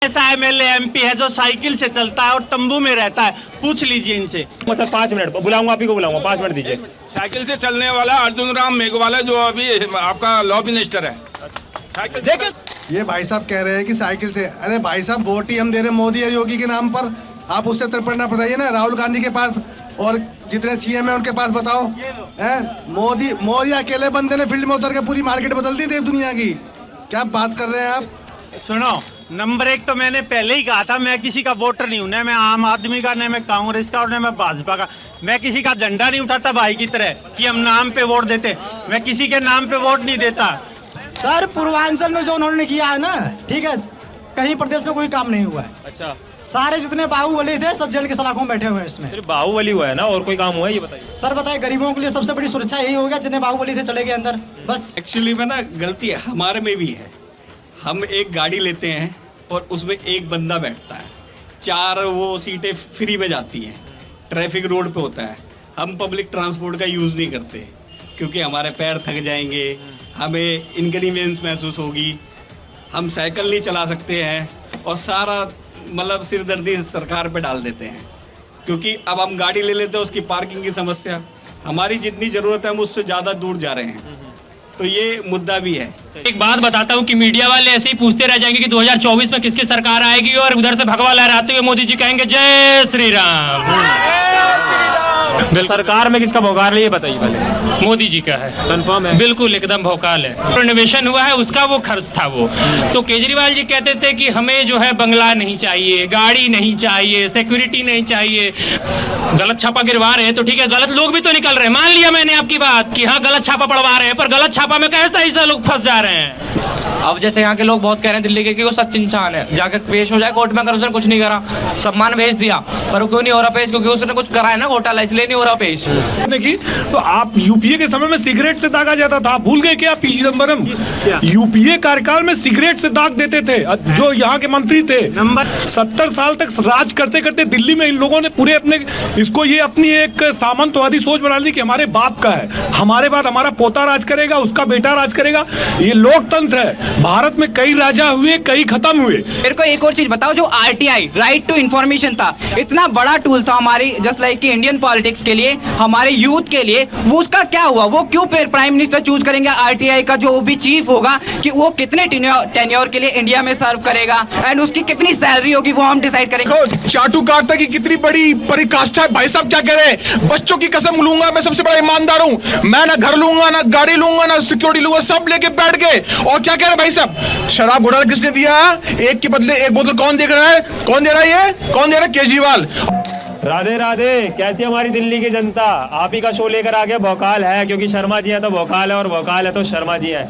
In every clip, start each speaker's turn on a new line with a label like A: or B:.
A: ऐसा MLA MP है जो साइकिल से चलता है और तंबू में रहता है, पूछ लीजिए इनसे।
B: मतलब 5 मिनट बुलाऊंगा, आप ही को बुलाऊंगा, 5 मिनट दीजिए।
C: साइकिल से चलने वाला अर्जुन राम मेघवाला जो अभी आपका लॉ मिनिस्टर है, साइकिल
A: देखिए
D: ये भाई साहब कह रहे हैं कि साइकिल से, अरे भाई साहब वोट ही हम दे रहे मोदी और योगी के नाम पर, आप उससे तड़पना बताइए ना। राहुल गांधी के पास और जितने सीएम है उनके पास बताओ। मोदी अकेले बंदे ने फील्ड में उतर के पूरी मार्केट बदल दी देश दुनिया की। क्या बात कर रहे हैं आप?
A: सुनो, नंबर 1 तो मैंने पहले ही कहा था, मैं किसी का वोटर नहीं हूं, न मैं आम आदमी का, न मैं कांग्रेस का और न मैं भाजपा का। मैं किसी का झंडा नहीं उठाता भाई की तरह कि हम नाम पे वोट देते। मैं किसी के नाम पे वोट नहीं देता।
E: सर पूर्वांचल में जो उन्होंने किया है ना, ठीक है, कहीं प्रदेश में कोई काम नहीं हुआ है।
B: अच्छा,
E: सारे जितने बाहुबली थे सब जेल के सलाखों में बैठे हुए हैं इसमें।
B: सिर्फ बाहुबली हुआ है ना, और कोई काम हुआ है ये बताइए।
E: सर बताए, गरीबों के लिए सबसे बड़ी सुरक्षा यही हो गया, जितने बाहुबली थे चले गए अंदर, बस।
F: एक्चुअली में ना गलती हमारे में भी है। हम एक गाड़ी लेते हैं और उसमें एक बंदा बैठता है, 4 वो सीटें फ्री में जाती हैं, ट्रैफिक रोड पे होता है। हम पब्लिक ट्रांसपोर्ट का यूज़ नहीं करते क्योंकि हमारे पैर थक जाएंगे, हमें इनकन्वीनियंस महसूस होगी, हम साइकिल नहीं चला सकते हैं और सारा मतलब सिरदर्दी सरकार पे डाल देते हैं। क्योंकि अब हम गाड़ी ले लेते हैं, उसकी पार्किंग की समस्या, हमारी जितनी ज़रूरत है हम उससे ज़्यादा दूर जा रहे हैं, तो ये मुद्दा भी है।
G: एक बात बताता हूँ कि मीडिया वाले ऐसे ही पूछते रह जाएंगे कि 2024 में किसकी सरकार आएगी, और उधर से भगवा लहराते हुए मोदी जी कहेंगे जय श्री राम।
B: सरकार में किसका भौकाल है ये बताइए पहले।
G: मोदी जी का है,
B: कंफर्म है?
G: बिल्कुल एकदम भौकाल है। रिनोवेशन हुआ है उसका वो खर्च था वो। तो केजरीवाल जी कहते थे कि हमें जो है बंगला नहीं चाहिए, गाड़ी नहीं चाहिए, सिक्योरिटी नहीं चाहिए। गलत छापा गिरवा रहे हैं तो ठीक है, गलत लोग भी तो निकल रहे हैं। मान लिया मैंने आपकी बात कि हाँ गलत छापा पड़वा रहे हैं, पर गलत छापा में कैसा ऐसा लोग फंस जा रहे हैं।
H: अब जैसे यहाँ के लोग बहुत कह रहे हैं दिल्ली के कि वो सच इंसान है, जाके पेश हो जाए कोर्ट में, अगर उसने कुछ नहीं करा, सम्मान भेज दिया, पर वो क्यों नहीं हो रहा पेश? क्योंकि उसने कुछ करा है ना घोटाला, इसलिए नहीं हो रहा पेश।
I: की तो आप यूपीए के समय में सिगरेट से दागा जाता था, भूल गए क्या पी चिदम्बरम? यूपीए कार्यकाल में सिगरेट से दाग देते थे जो यहाँ के मंत्री थे।
A: नंबर
I: 70 साल तक राज करते करते दिल्ली में इन लोगों ने पूरे अपने इसको ये अपनी एक सामंतवादी सोच बना ली कि हमारे बाप का है, हमारे बाद हमारा पोता राज करेगा, उसका बेटा राज करेगा। ये लोकतंत्र है। भारत में कई राजा हुए, कई खत्म हुए।
J: मेरे को एक और चीज बताओ, जो आरटीआई राइट टू इंफॉर्मेशन था, इतना बड़ा टूल था हमारी जस्ट लाइक कि इंडियन पॉलिटिक्स के लिए, हमारे यूथ के लिए, वो उसका क्या हुआ? वो क्यों प्राइम मिनिस्टर चूज करेंगे आरटीआई का जो भी चीफ होगा कि वो कितने टेन्योर के लिए इंडिया में सर्व करेगा एंड उसकी कितनी सैलरी होगी वो हम डिसाइड करेंगे।
C: चाटुकारिता की कितनी बड़ी परिकाष्ठा है। भाई साहब क्या कह रहे हैं? बच्चों की कसम लूंगा, मैं सबसे बड़ा ईमानदार हूं, मैं ना घर लूंगा, ना गाड़ी लूंगा, ना सिक्योरिटी लूंगा, सब लेके बैठ गए। और क्या कह रहे हैं भाई साहब? शराब घोटाला किसने दिया? एक के बदले एक बोतल कौन देख रहा है? कौन दे रहा है? ये कौन दे रहा है? केजरीवाल।
B: राधे राधे, कैसी हमारी दिल्ली की जनता? आप ही का शो लेकर आ गया भौकाल है, क्योंकि शर्मा जी है तो भौकाल है, और भौकाल है तो शर्मा जी है।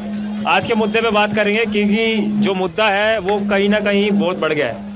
B: आज के मुद्दे पे बात करेंगे, क्योंकि जो मुद्दा है वो कहीं ना कहीं बहुत बढ़ गया है।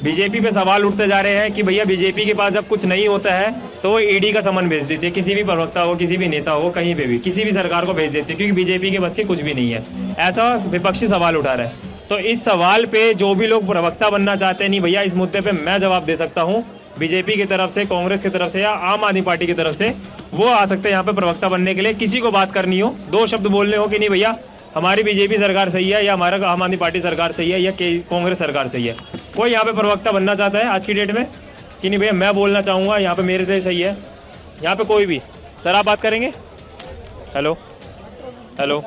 B: बीजेपी पे सवाल उठते जा रहे हैं कि भैया बीजेपी के पास जब कुछ नहीं होता है तो वो ईडी का समन भेज देती है, किसी भी प्रवक्ता हो, किसी भी नेता हो, कहीं पे भी किसी भी सरकार को भेज देती है, क्योंकि बीजेपी के बस के कुछ भी नहीं है। ऐसा विपक्षी सवाल उठा रहा है। तो इस सवाल पे जो भी लोग प्रवक्ता बनना चाहते हैं, नहीं भैया इस मुद्दे पे मैं जवाब दे सकता हूँ, बीजेपी की तरफ से, कांग्रेस की तरफ से या आम आदमी पार्टी की तरफ से, वो आ सकते हैं यहाँ पे प्रवक्ता बनने के लिए। किसी को बात करनी हो, 2 शब्द बोलने हो कि नहीं भैया हमारी बीजेपी सरकार सही है, या हमारा आम आदमी पार्टी सरकार सही है, या कांग्रेस सरकार सही है। कोई यहाँ पे प्रवक्ता बनना चाहता है आज की डेट में कि नहीं भैया मैं बोलना चाहूँगा यहाँ पे मेरे से सही है? यहाँ पे कोई भी? सर आप बात करेंगे? हेलो हेलो,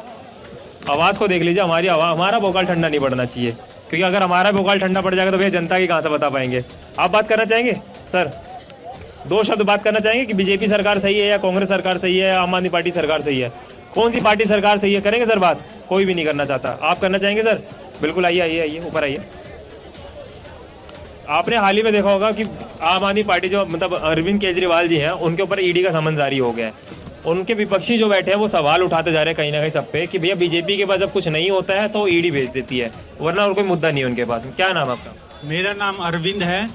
B: आवाज़ को देख लीजिए, हमारी आवाज़, हमारा भोकाल ठंडा नहीं पड़ना चाहिए, क्योंकि अगर हमारा भोकाल ठंडा पड़ जाएगा तो भैया जनता की कहाँ से बता पाएंगे? आप बात करना चाहेंगे सर? 2 शब्द बात करना चाहेंगे कि बीजेपी सरकार सही है, या कांग्रेस सरकार सही है, या आम आदमी पार्टी सरकार सही है? कौन सी पार्टी सरकार सही है? करेंगे सर बात? कोई भी नहीं करना चाहता। आप करना चाहेंगे सर? बिल्कुल, आइए आइए आइए, ऊपर आइए। आपने हाल ही में देखा होगा कि आम आदमी पार्टी जो मतलब अरविंद केजरीवाल जी हैं, उनके ऊपर ईडी का समन जारी हो गया है। उनके विपक्षी जो बैठे हैं वो सवाल उठाते जा रहे हैं कहीं ना कहीं सब पे कि भैया बीजेपी के पास जब कुछ नहीं होता है तो ईडी भेज देती है, वरना और कोई मुद्दा नहीं है उनके पास। क्या नाम है आपका?
A: मेरा नाम अरविंद है,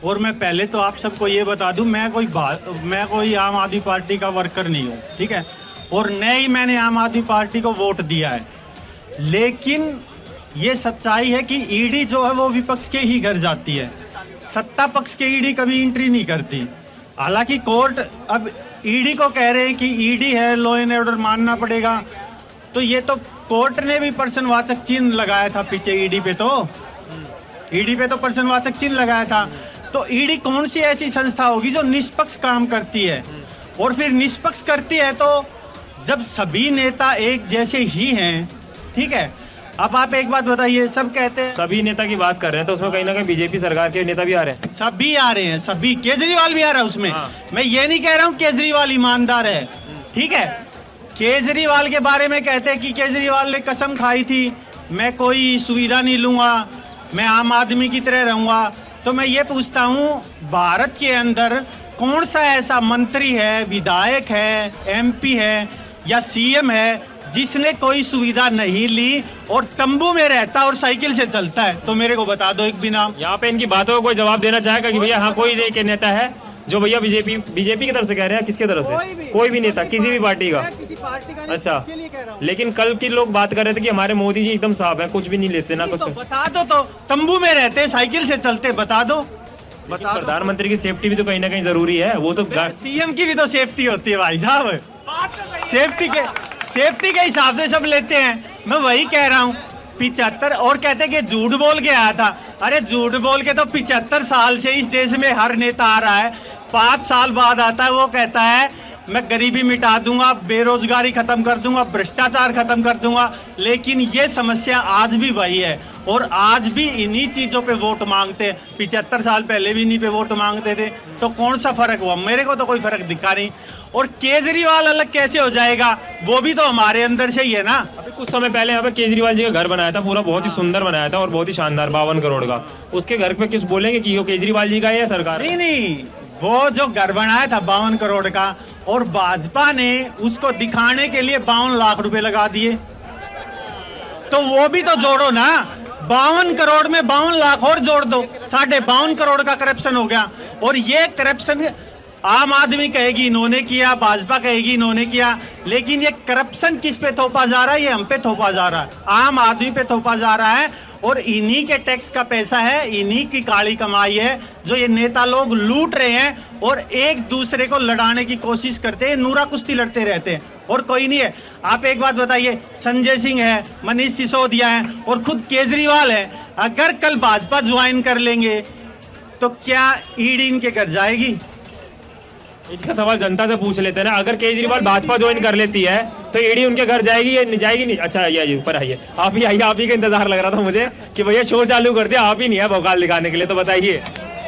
A: और मैं पहले तो आप सबको ये बता दूं, मैं कोई आम आदमी पार्टी का वर्कर नहीं हूँ, ठीक है, और न ही मैंने आम आदमी पार्टी को वोट दिया है। लेकिन ये सच्चाई है कि ईडी जो है वो विपक्ष के ही घर जाती है, सत्ता पक्ष के ईडी कभी एंट्री नहीं करती। हालांकि कोर्ट अब ईडी को कह रहे हैं कि ईडी है, लॉ एंड ऑर्डर मानना पड़ेगा, तो ये तो कोर्ट ने भी प्रश्नवाचक चिन्ह लगाया था पीछे ईडी पे। तो ईडी पे तो प्रश्नवाचक चिन्ह लगाया था। तो ईडी कौन सी ऐसी संस्था होगी जो निष्पक्ष काम करती है? और फिर निष्पक्ष करती है तो जब सभी नेता एक जैसे ही हैं, ठीक है। अब आप एक बात बताइए, सब कहते हैं
B: सभी नेता की बात कर रहे हैं तो उसमें कहीं ना कहीं बीजेपी सरकार के नेता भी आ रहे हैं।
A: सभी आ रहे हैं, सभी, केजरीवाल भी आ रहा है उसमें।
B: हाँ।
A: मैं ये नहीं कह रहा हूँ केजरीवाल ईमानदार है, ठीक है। केजरीवाल के बारे में कहते हैं कि केजरीवाल ने कसम खाई थी मैं कोई सुविधा नहीं लूंगा, मैं आम आदमी की तरह रहूंगा। तो मैं ये पूछता हूँ, भारत के अंदर कौन सा ऐसा मंत्री है, विधायक है, एमपी है या सीएम है जिसने कोई सुविधा नहीं ली और तंबू में रहता और साइकिल से चलता है? तो मेरे को बता दो एक भी नाम।
B: यहाँ पे इनकी बातों को कोई जवाब देना चाहेगा कि भैया हाँ कोई एक नेता है जो भैया बीजेपी की तरफ से कह रहे हैं? किसके तरफ से? कोई भी नेता किसी भी पार्टी का?
A: किसी पार्टी का
B: अच्छा, लेकिन कल के लोग बात कर रहे थे कि हमारे मोदी जी एकदम साफ है, कुछ भी नहीं लेते ना कुछ।
A: तो बता दो, तो तंबू में रहते, साइकिल से चलते, बता दो।
B: बता प्रधानमंत्री की सेफ्टी भी तो कहीं ना कहीं जरूरी है। वो तो
A: सीएम की भी तो सेफ्टी होती है भाई साहब, सेफ्टी के हिसाब से सब लेते हैं। मैं वही कह रहा हूँ, 75 और कहते कि झूठ बोल के आया था। अरे झूठ बोल के तो 75 साल से इस देश में हर नेता आ रहा है। 5 साल बाद आता है, वो कहता है मैं गरीबी मिटा दूंगा, बेरोजगारी खत्म कर दूंगा, भ्रष्टाचार खत्म कर दूंगा। लेकिन ये समस्या आज भी वही है और आज भी इन्हीं चीजों पे वोट मांगते हैं। 75 साल पहले भी इन्हीं पे वोट मांगते थे, तो कौन सा फर्क हुआ? मेरे को तो कोई फर्क दिखा नहीं। और केजरीवाल अलग कैसे हो जाएगा? वो भी तो हमारे अंदर से ही है ना।
B: अभी कुछ समय पहले यहाँ पे केजरीवाल जी का घर बनाया था, पूरा बहुत ही सुंदर बनाया था और बहुत ही शानदार, 52 करोड़ का। उसके घर पे कुछ बोलेंगे कि वो केजरीवाल जी का है या सरकार?
A: नहीं, वो जो घर बनाया था 52 करोड़ का, और भाजपा ने उसको दिखाने के लिए 52 लाख रुपए लगा दिए। तो वो भी तो जोड़ो ना, 52 करोड़ में 52 लाख और जोड़ दो, 52.5 करोड़ का करप्शन हो गया। और ये करप्शन आम आदमी कहेगी इन्होंने किया, भाजपा कहेगी इन्होंने किया, लेकिन ये करप्शन किस पे थोपा जा रहा है? ये हम पे थोपा जा रहा है, आम आदमी पे थोपा जा रहा है। और इन्हीं के टैक्स का पैसा है, इन्हीं की काली कमाई है जो ये नेता लोग लूट रहे हैं और एक दूसरे को लड़ाने की कोशिश करते हैं, नूरा कुश्ती लड़ते रहते हैं और कोई नहीं है। आप एक बात बताइए, संजय सिंह है, मनीष सिसोदिया है और खुद केजरीवाल है, अगर कल भाजपा ज्वाइन कर लेंगे तो क्या ईडी इनके घर जाएगी?
B: इसका सवाल जनता से पूछ लेते हैं ना। अगर केजरीवाल भाजपा ज्वाइन कर लेती है तो ईडी उनके घर जाएगी या जाएगी नहीं? अच्छा आइए ऊपर आइए, आप ही आइए, आप ही का इंतजार लग रहा था मुझे कि भैया शो चालू कर दिया, आप ही नहीं है भौकाल दिखाने के लिए। तो बताइए,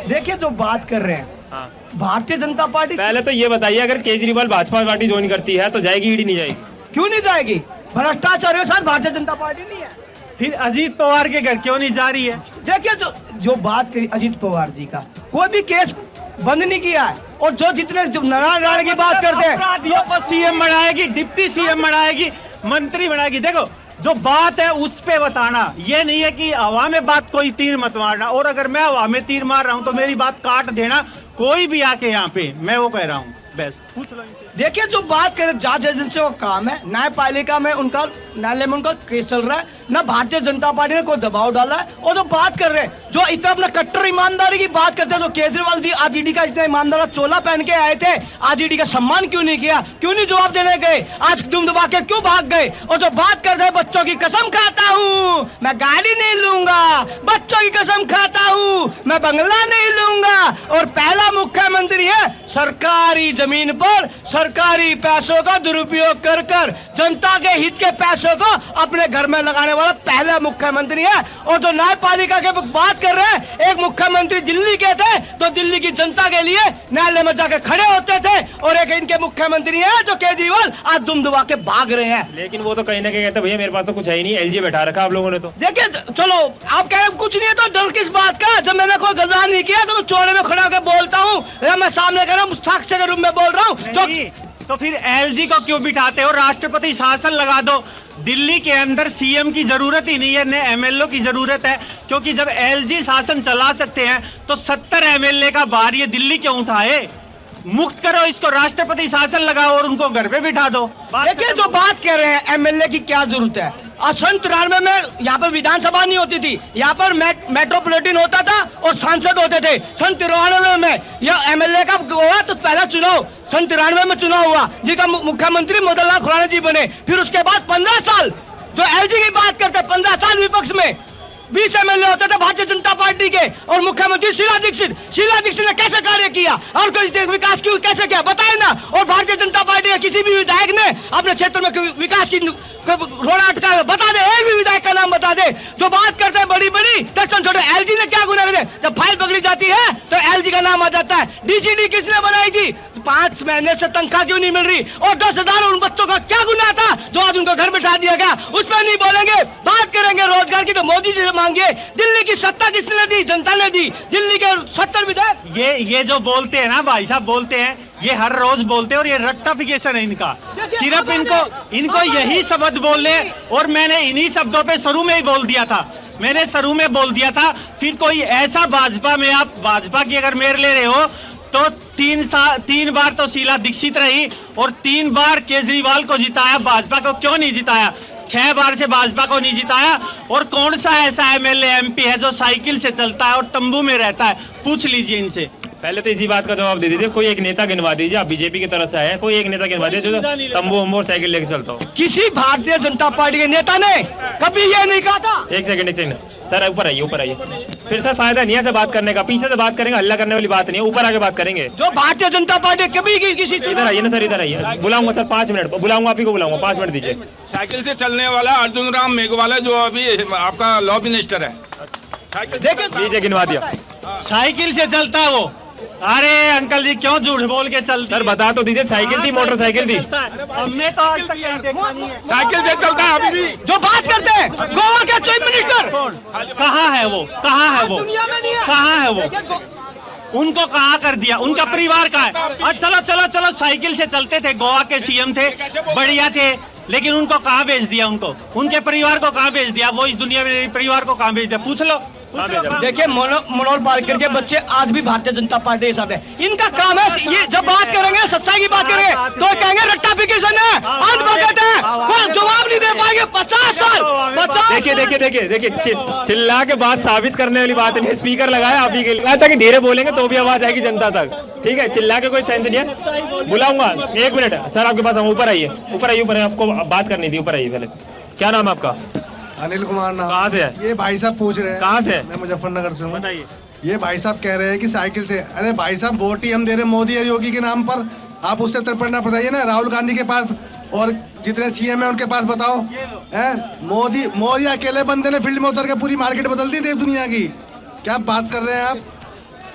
E: देखिए जो बात कर रहे हैं,
B: हाँ,
E: भारतीय जनता पार्टी
B: पहले तो ये बताइए, अगर केजरीवाल भाजपा पार्टी ज्वाइन करती है तो जाएगी ईडी, नहीं जाएगी?
E: क्यों नहीं जाएगी? भ्रष्टाचारियों के साथ भारतीय जनता पार्टी नहीं है।
A: फिर अजीत पवार के घर क्यों नहीं जा रही है?
E: देखिए जो बात करी अजीत पवार जी का, कोई भी केस बंद नहीं किया है। और जो जितने नारायण राणे की बात करते हैं,
A: अपराधियों को सीएम बनाएगी, डिप्टी सीएम बनाएगी, मंत्री बनाएगी। देखो जो बात है उस पे बताना, ये नहीं है कि हवा में बात कोई तीर मत मारना। और अगर मैं हवा में तीर मार रहा हूं तो मेरी बात काट देना, कोई भी आके यहाँ पे, मैं वो कह रहा हूँ। बस पूछ लो इनसे।
E: देखिए जो बात करें, जांच एजेंसियों का काम है, न्यायपालिका में उनका, न्यायालय में उनका केस चल रहा है ना, भारतीय जनता पार्टी ने कोई दबाव डाला है। और जो बात कर रहे हैं, जो इतना अपना कट्टर ईमानदारी की बात करते हैं, जो केजरीवाल जी आज ईडी का इतना ईमानदार चोला पहन के आए थे, आज ईडी का सम्मान क्यों नहीं किया? क्यों नहीं जवाब देने गए? आज दुम दबा के क्यों भाग गए? और जो बात कर रहे हैं, बच्चों की कसम खाता हूँ मैं गाड़ी नहीं लूंगा, बच्चों की कसम खाता हूँ मैं बंगला नहीं लूंगा, और पहला मुख्यमंत्री है सरकारी जमीन पर सरकारी पैसों का दुरुपयोग कर जनता के हित के पैसों को अपने घर में लगाने वाला पहला मुख्यमंत्री है। और जो न्यायपालिका के बात कर रहे हैं, एक मुख्यमंत्री दिल्ली के थे तो दिल्ली की जनता के लिए न्यायालय में जाके खड़े होते थे, और एक इनके मुख्यमंत्री है जो केजरीवाल आज दुम दुबा के भाग रहे हैं।
B: लेकिन वो तो कहीं ना कहीं कहते भैया मेरे पास तो कुछ है ही नहीं, एलजी बैठा रखा आप लोगों ने। तो देखिए
E: चलो आप कह रहे हैं कुछ नहीं है, तो डर किस बात का? जब मैंने कोई गलत नहीं किया तो मैं चौड़े में खड़ा होकर बोलता हूँ, मैं सामने कर रहा हूँ, साक्ष्य के रूप में बोल रहा हूँ।
A: तो फिर एलजी को क्यों बिठाते हो? राष्ट्रपति शासन लगा दो। दिल्ली के अंदर सीएम की जरूरत ही नहीं है, न एमएलए की जरूरत है, क्योंकि जब एलजी शासन चला सकते हैं तो 70 एमएलए का भार ये दिल्ली क्यों उठाए? मुक्त करो इसको, राष्ट्रपति शासन लगाओ और उनको घर पे बिठा दो।
E: देखिए जो बात कर रहे हैं, एमएलए की क्या जरूरत है? सन 93 में यहाँ पर विधानसभा नहीं होती थी, यहाँ पर मेट्रोपॉलिटन होता था और सांसद होते थे। सन 93 में यह एमएलए का हुआ तो पहला चुनाव सन 93 में चुनाव हुआ, जिसका मुख्यमंत्री मदन लाल खुराना जी बने। फिर उसके बाद 15 साल जो एलजी की बात करते हैं, 15 साल विपक्ष में 20 MLA होते थे भारतीय जनता पार्टी के और मुख्यमंत्री शीला दीक्षित ने कैसे कार्य किया और कोई विकास क्यों कैसे किया बताए ना। और भारतीय जनता पार्टी के किसी भी विधायक ने अपने क्षेत्र में विकास की रोड़ा अटका बता दे, एक भी विधायक का नाम बता दे जो बात करते हैं बड़ी बड़ी दर्शन छोटे। एलजी ने क्या गुनाह करे, जब फाइल पकड़ी जाती है तो एलजी का नाम आ जाता है। डीसीडी किसने बनाई थी, 5 महीने से तनख्वाह क्यों नहीं मिल रही और 10,000 उन बच्चों का क्या गुनाह था जो आज उनको घर बिठा दिया गया, उस पर नहीं बोलेंगे। बात करेंगे रोजगार की तो मोदी जी से मांगिए। दिल्ली की सत्ता किसने दी, जनता ने दी। दिल्ली के 70 विधायक
A: ये जो बोलते हैं ना भाई साहब, बोलते हैं ये हर रोज बोलते हैं और ये रट्टाफिकेशन है इनका। सिर्फ इनको यही शब्द बोलने, और मैंने इन्हीं शब्दों पे शुरू में ही बोल दिया था, मैंने शुरू में बोल दिया था। फिर कोई ऐसा भाजपा में, आप भाजपा की अगर मेयर ले रहे हो तो 3 बार तो शीला दीक्षित रही और 3 बार केजरीवाल को जिताया, भाजपा को क्यों नहीं जिताया? 6 बार से भाजपा को नहीं जिताया। और कौन सा ऐसा MLA MP है जो साइकिल से चलता है और तंबू में रहता है? पूछ लीजिए इनसे।
B: पहले तो इसी बात का जवाब दे दीजिए, कोई एक नेता गिनवा दीजिए, आप बीजेपी की तरफ से आए हैं, कोई एक नेता गिनवा दीजिए जो तंबू वंबू और साइकिल लेके चलता हो।
E: किसी भारतीय जनता पार्टी के नेता ने कभी ये नहीं कहा था।
B: एक सेकंड सर, ऊपर आइए। फिर सर फायदा नहीं है ऐसे बात करने का, पीछे से बात करेंगे, हल्ला करने वाली बात नहीं है, ऊपर आके बात करेंगे।
E: जो भारतीय जनता पार्टी कभी किसी
B: इधर आइए ना सर, इधर आइए, बुलाऊंगा सर 5 मिनट, बुलाऊंगा, आप ही को बुलाऊंगा, 5 मिनट दीजिए।
C: साइकिल से चलने वाला अर्जुन राम मेघवाला जो अभी आपका लॉ मिनिस्टर है,
B: लीजिए गिनवा दिया।
A: साइकिल से चलता है वो। अरे अंकल जी क्यों झूठ बोल के चलती
B: सर बता तो दीजिए, साइकिल थी मोटरसाइकिल थी?
A: हमने तो आज तक कहीं देखा नहीं है।
C: साइकिल से चलता है अभी भी।
E: जो बात करते हैं गोवा के चीफ मिनिस्टर
A: कहाँ है वो?
E: दुनिया में नहीं है।
A: कहाँ है वो? उनको कहाँ कर दिया? उनका परिवार कहाँ है? और चलो साइकिल से चलते थे, गोवा के CM थे, बढ़िया थे, लेकिन उनको कहाँ भेज दिया? उनके परिवार को कहाँ भेज दिया? वो इस दुनिया में परिवार को कहाँ भेज दिया? पूछ लो।
E: देखिए मनोहर पार्कर के बच्चे आज भी भारतीय जनता पार्टी के साथ है। इनका काम है, ये जब बात करेंगे सच्चाई की बात करेंगे तो कहेंगे रट्टाफिकेशन है, अंधभगत है, कोई जवाब नहीं दे पाएंगे। 50 साल
B: देखिए चिल्ला के बात साबित करने वाली बात नहीं है। स्पीकर लगाया आप ही के लिए ताकि धीरे बोलेंगे तो भी आवाज आएगी जनता तक, ठीक है? चिल्ला के कोई सेंस नहीं है। बुलाऊंगा, 1 मिनट सर आपके पास, ऊपर आइए, आपको बात करनी थी, ऊपर आइए पहले। क्या नाम है आपका?
D: अनिल कुमार नाम।
B: कहाँ से है?
D: ये भाई साहब पूछ रहे हैं।
B: कहाँ से?
D: मैं मुजफ्फरनगर से हूँ।
B: बताइए।
D: ये भाई साहब कह रहे हैं कि साइकिल से, अरे भाई साहब वोट ही हम दे रहे मोदी और योगी के नाम पर, आप उससे तर्पणा बताइए ना। राहुल गांधी के पास और जितने CM है उनके पास बताओ। मोदी अकेले बंदे ने फील्ड में उतर के पूरी मार्केट बदल दी देश दुनिया की। क्या बात कर रहे हैं आप?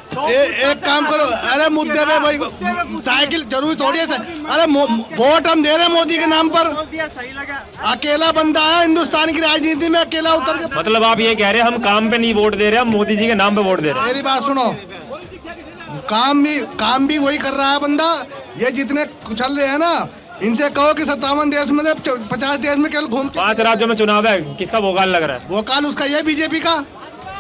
D: एक काम करो, अरे मुद्दे पे भाई साइकिल जरूरी थोड़ी है। अरे वोट हम दे रहे हैं मोदी के नाम पर, अकेला बंदा है हिंदुस्तान की राजनीति में, अकेला उतर के।
B: मतलब आप ये कह रहे हैं हम काम पे नहीं वोट दे रहे, हम मोदी जी के नाम पे वोट दे रहे हैं?
D: मेरी बात सुनो, काम भी वही कर रहा है बंदा। ये जितने चल रहे हैं ना, इनसे कहो कि 57 देश में 50 देश में केवल घूम।
B: 5 राज्यों में चुनाव है, किसका भोकाल लग रहा है?
D: भोकाल उसका ये बीजेपी का।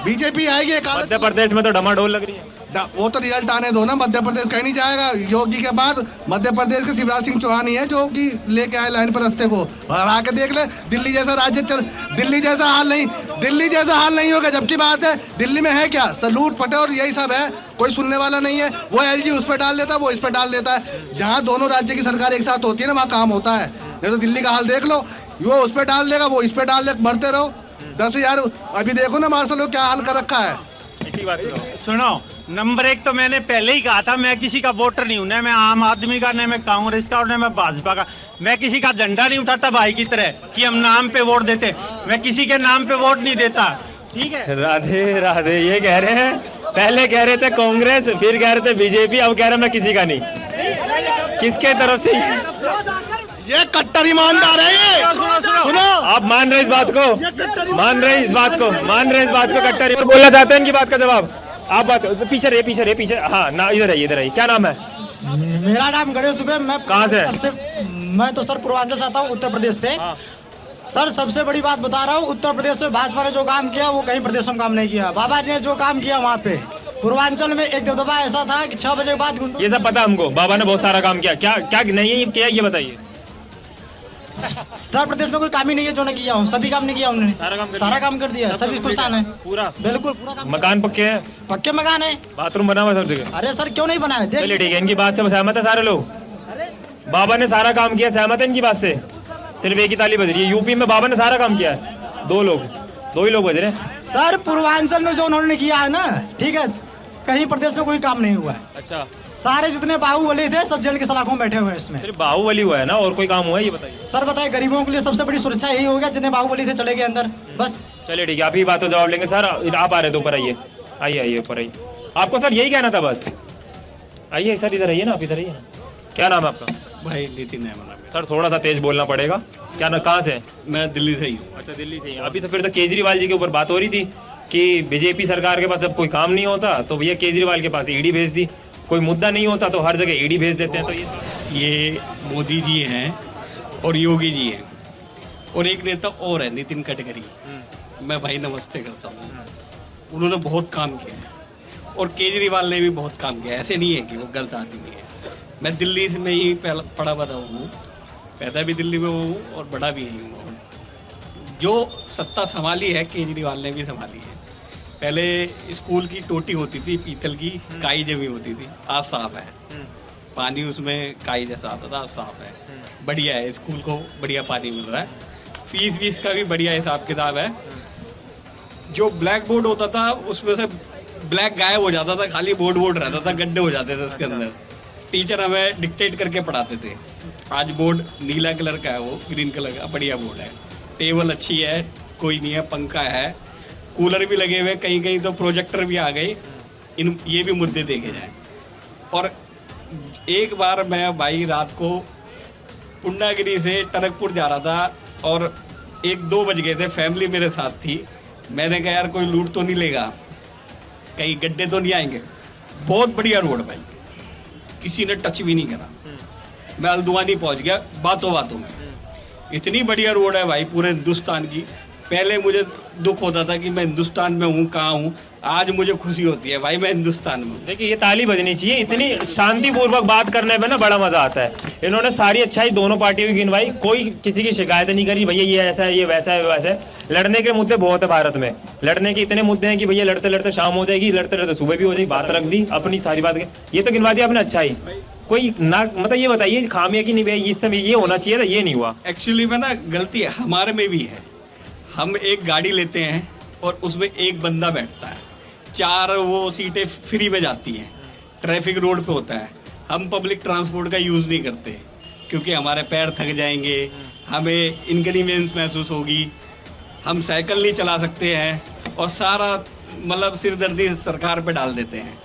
D: बीजेपी आएगी।
B: मध्य प्रदेश में तो डमाडोल लग रही है।
D: वो तो रिजल्ट आने दो ना, मध्य प्रदेश कहीं नहीं जाएगा। योगी के बाद मध्य प्रदेश के शिवराज सिंह चौहान ही है जो कि लेके आए लाइन पर रस्ते को। हरा के देख ले, दिल्ली जैसा राज्य दिल्ली जैसा हाल नहीं होगा। जबकि बात है दिल्ली में है क्या, लूट फटे और यही सब है, कोई सुनने वाला नहीं है। वो LG उस पर डाल देता है, वो इस पर डाल देता है। जहाँ दोनों राज्य की सरकार एक साथ होती है ना, वहाँ काम होता है। नहीं तो दिल्ली का हाल देख लो, वो उस पर डाल देगा, वो इस पर डाल देगा, बढ़ते रहो। 10,000 अभी देखो ना मार्शल क्या हाल कर रखा है।
B: इसी बात
A: सुनो, नंबर 1 तो मैंने पहले ही कहा था, मैं किसी का वोटर नहीं हूं, ना मैं आम आदमी का, ना मैं कांग्रेस का और ना मैं भाजपा का। मैं किसी का झंडा नहीं उठाता भाई की तरह कि हम नाम पे वोट देते। मैं किसी के नाम पे वोट नहीं देता, ठीक है?
B: राधे राधे। ये कह रहे हैं, पहले कह रहे थे कांग्रेस, फिर कह रहे थे बीजेपी, अब कह रहे मैं किसी का नहीं। किसके तरफ से?
D: ये कट्टर ईमानदार है ये।
B: सुनो, आप मान रहे इस बात को, मान रहे इस बात को कट्टर। और बोलना चाहते हैं इनकी बात का जवाब? आप बात पीछे रहे। हाँ ना, इधर आइए। क्या नाम है?
K: मेरा नाम गणेश दुबे। मैं
B: कहाँ से?
K: मैं तो सर पूर्वांचल से आता हूँ, उत्तर प्रदेश से। सर सबसे बड़ी बात बता रहा हूँ, उत्तर प्रदेश में भाजपा ने जो काम किया वो कहीं प्रदेशों में काम नहीं किया। बाबा जी ने जो काम किया वहाँ पे पूर्वांचल में एक दबदबा ऐसा था कि 6 बजे के बाद।
B: ये सब पता हमको, बाबा ने बहुत सारा काम किया। क्या नहीं किया ये बताइए।
K: उत्तर प्रदेश में कोई काम ही नहीं है जो ने किया हो, सभी काम नहीं किया उन्होंने, सारा काम कर दिया। सभी कुछ है
B: पूरा,
K: बिल्कुल पूरा काम।
B: मकान पक्के हैं?
K: पक्के मकान है।
B: बाथरूम बना हुआ सब जगह?
K: अरे सर क्यों नहीं बना है?
B: चलिए ठीक है, इनकी बात से सहमत है सारे लोग? बाबा ने सारा काम किया, सहमत है इनकी बात से? सिर्फ एक ही ताली बज रही है। यूपी में बाबा ने सारा काम किया है, 2 लोग। दो ही लोग बज रहे हैं।
K: सर पूर्वांचल में जो उन्होंने किया है ना, ठीक है, कहीं प्रदेश में कोई काम नहीं हुआ है।
B: अच्छा,
K: सारे जितने बाहुबली थे सब जेल के सलाखों में बैठे हुए हैं इसमें।
B: सिर्फ बाहुबली हुआ है ना, और कोई काम हुआ है ये बताइए।
K: सर बताए, गरीबों के लिए सबसे बड़ी सुरक्षा यही हो गया, जितने बाहुबली थे चले गए अंदर, बस।
B: चलिए ठीक है, आप ही बात तो जवाब लेंगे। सर आप आ रहे थे ऊपर, आइए आइए आइए ऊपर आइए। आपको सर यही कहना था बस? आइए सर, इधर आइए ना, आप इधर आइए ना। क्या नाम है आपका?
F: भाई नितिन है मेरा।
B: सर थोड़ा सा तेज बोलना पड़ेगा। क्या ना, कहाँ से?
F: मैं दिल्ली से ही हूँ।
B: अच्छा, दिल्ली से ही। अभी तो फिर तो केजरीवाल जी के ऊपर बात हो रही थी कि बीजेपी सरकार के पास अब कोई काम नहीं होता तो भैया केजरीवाल के पास ईडी भेज दी, कोई मुद्दा नहीं होता तो हर जगह ईडी भेज देते हैं। तो
F: ये मोदी जी हैं और योगी जी हैं और एक नेता और है नितिन गडकरी। मैं भाई नमस्ते करता हूँ। उन्होंने बहुत काम किया है और केजरीवाल ने भी बहुत काम किया। ऐसे नहीं है कि वो गलत आदमी है। मैं दिल्ली में ही पढ़ा बड़ा हूँ, पैदा भी दिल्ली में हूँ और बड़ा भी यहीं हूँ। जो सत्ता संभाली है केजरीवाल ने भी संभाली है। पहले स्कूल की टोटी होती थी पीतल की, काई जमी होती थी, आज साफ है, पानी उसमें काई जैसा आता था, आज साफ है, बढ़िया है, स्कूल को बढ़िया पानी मिल रहा है, फीस वीस का भी बढ़िया हिसाब किताब है। जो ब्लैक बोर्ड होता था उसमें से ब्लैक गायब हो जाता था, खाली बोर्ड रहता था, गड्ढे हो जाते थे उसके अंदर। टीचर हमें डिक्टेट करके पढ़ाते थे। आज बोर्ड नीला कलर का है, वो ग्रीन कलर का बढ़िया बोर्ड है, टेबल अच्छी है, कोई नहीं है, पंखा है, कूलर भी लगे हुए, कहीं कहीं तो प्रोजेक्टर भी आ गए। ये भी मुद्दे देखे जाए। और एक बार मैं भाई रात को पुंडागिरी से टनकपुर जा रहा था और 1-2 बज गए थे, फैमिली मेरे साथ थी। मैंने कहा यार कोई लूट तो नहीं लेगा, कहीं गड्ढे तो नहीं आएंगे। बहुत बढ़िया रोड भाई, किसी ने टच भी नहीं करा। मैं हल्द्वानी पहुंच गया बातों बातों में। इतनी बढ़िया रोड है भाई पूरे हिंदुस्तान की। पहले मुझे दुख होता था कि मैं हिंदुस्तान में हूँ, कहाँ हूँ, आज मुझे खुशी होती है भाई मैं हिंदुस्तान में हूँ।
B: देखिए ये ताली बजनी चाहिए, इतनी शांतिपूर्वक बात करने में ना बड़ा मजा आता है। इन्होंने सारी अच्छाई दोनों पार्टियों की गिनवाई, कोई किसी की शिकायत नहीं करी, भैया ये ऐसा है, ये वैसा है, वैसा है। लड़ने के मुद्दे बहुत है भारत में, लड़ने के इतने मुद्दे हैं कि भैया लड़ते लड़ते शाम हो जाएगी, लड़ते लड़ते सुबह भी हो जाएगी, बात रख दी अपनी सारी बात। ये तो गिनवा दिया आपने अच्छाई, कोई ना मतलब ये बताइए खामिया की नहीं भाई, इस समय ये होना चाहिए था, ये नहीं हुआ।
F: एक्चुअली में ना गलती हमारे में भी है। हम एक गाड़ी लेते हैं और उसमें एक बंदा बैठता है, 4 वो सीटें फ्री में जाती हैं, ट्रैफिक रोड पे होता है। हम पब्लिक ट्रांसपोर्ट का यूज़ नहीं करते क्योंकि हमारे पैर थक जाएंगे, हमें इनकन्वीनियंस महसूस होगी, हम साइकिल नहीं चला सकते हैं और सारा मतलब सिरदर्दी सरकार पे डाल देते हैं।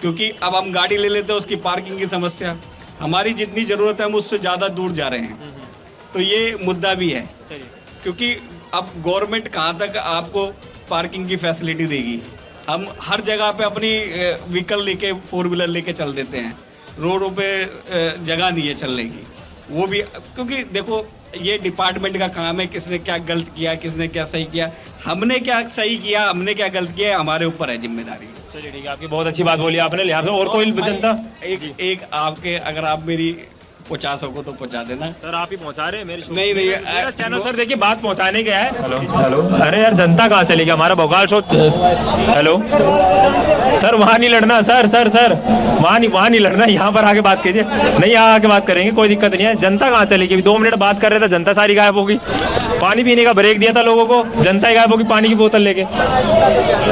F: क्योंकि अब हम गाड़ी ले लेते हैं, उसकी पार्किंग की समस्या, हमारी जितनी ज़रूरत है हम उससे ज़्यादा दूर जा रहे हैं। तो ये मुद्दा भी है, क्योंकि अब गवर्नमेंट कहाँ तक आपको पार्किंग की फैसिलिटी देगी। हम हर जगह पे अपनी व्हीकल लेके 4 व्हीलर लेके चल देते हैं, रोडों पे जगह नहीं है चलने की। वो भी क्योंकि देखो ये डिपार्टमेंट का काम है, किसने क्या गलत किया, किसने क्या सही किया, हमने क्या सही किया, हमने क्या गलत किया, हमारे ऊपर है जिम्मेदारी।
B: चलिए ठीक है, आपकी बहुत अच्छी बात बोली आपने। लिहाजा और कोई जनता
F: एक आपके अगर आप मेरी पहुंचा सको तो पहुंचा देना।
B: सर आप ही पहुंचा रहे हैं मेरे
F: नहीं
B: मेरा चैनल। सर देखिए बात पहुंचाने का है। हेलो अरे यार जनता कहाँ चली गई, हमारा भोकाल शो। हेलो सर वहाँ नहीं लड़ना, सर सर सर वहाँ नहीं लड़ना, यहाँ पर आके बात कीजिए। नहीं यहाँ आके बात करेंगे, कोई दिक्कत नहीं है। जनता कहाँ चली गई, 2 मिनट बात कर रहे थे, जनता सारी गायब होगी। पानी पीने का ब्रेक दिया था लोगों को, जनता ही गायब होगी पानी की बोतल लेके।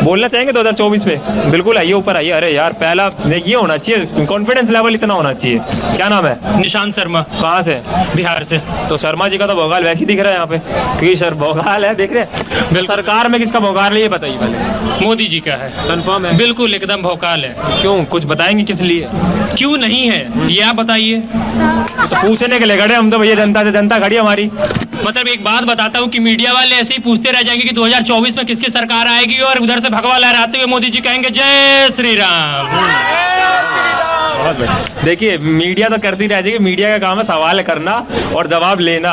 B: बोलना चाहेंगे 2024 पे? बिल्कुल आइए ऊपर आइए। अरे यार पहला ये होना चाहिए, कॉन्फिडेंस लेवल इतना होना चाहिए। क्या नाम है?
G: निशांत शर्मा।
B: कहाँ से?
G: बिहार से।
B: तो शर्मा जी का तो भोगाल वैसे ही दिख रहा है यहाँ पे, क्योंकि सर भोगाल है, देख रहे हैं। सरकार में किसका भोगाल है ये बताइए पहले।
G: मोदी जी का है।
B: कंफर्म है?
G: बिल्कुल एकदम भोकाल है।
B: क्यों, कुछ बताएंगे किस लिए?
G: क्यों नहीं है ये आप बताइए।
B: तो पूछने के लिए खड़े हम तो भैया, जनता से, जनता खड़ी हमारी।
G: मतलब एक बात बताता हूँ कि मीडिया वाले ऐसे ही पूछते रह जाएंगे कि 2024 में किसकी सरकार आएगी, और उधर से भगवा लहराते हुए मोदी जी कहेंगे जय श्री राम।
B: देखिए मीडिया तो करती रह जाएगी, मीडिया का काम है सवाल करना और जवाब लेना,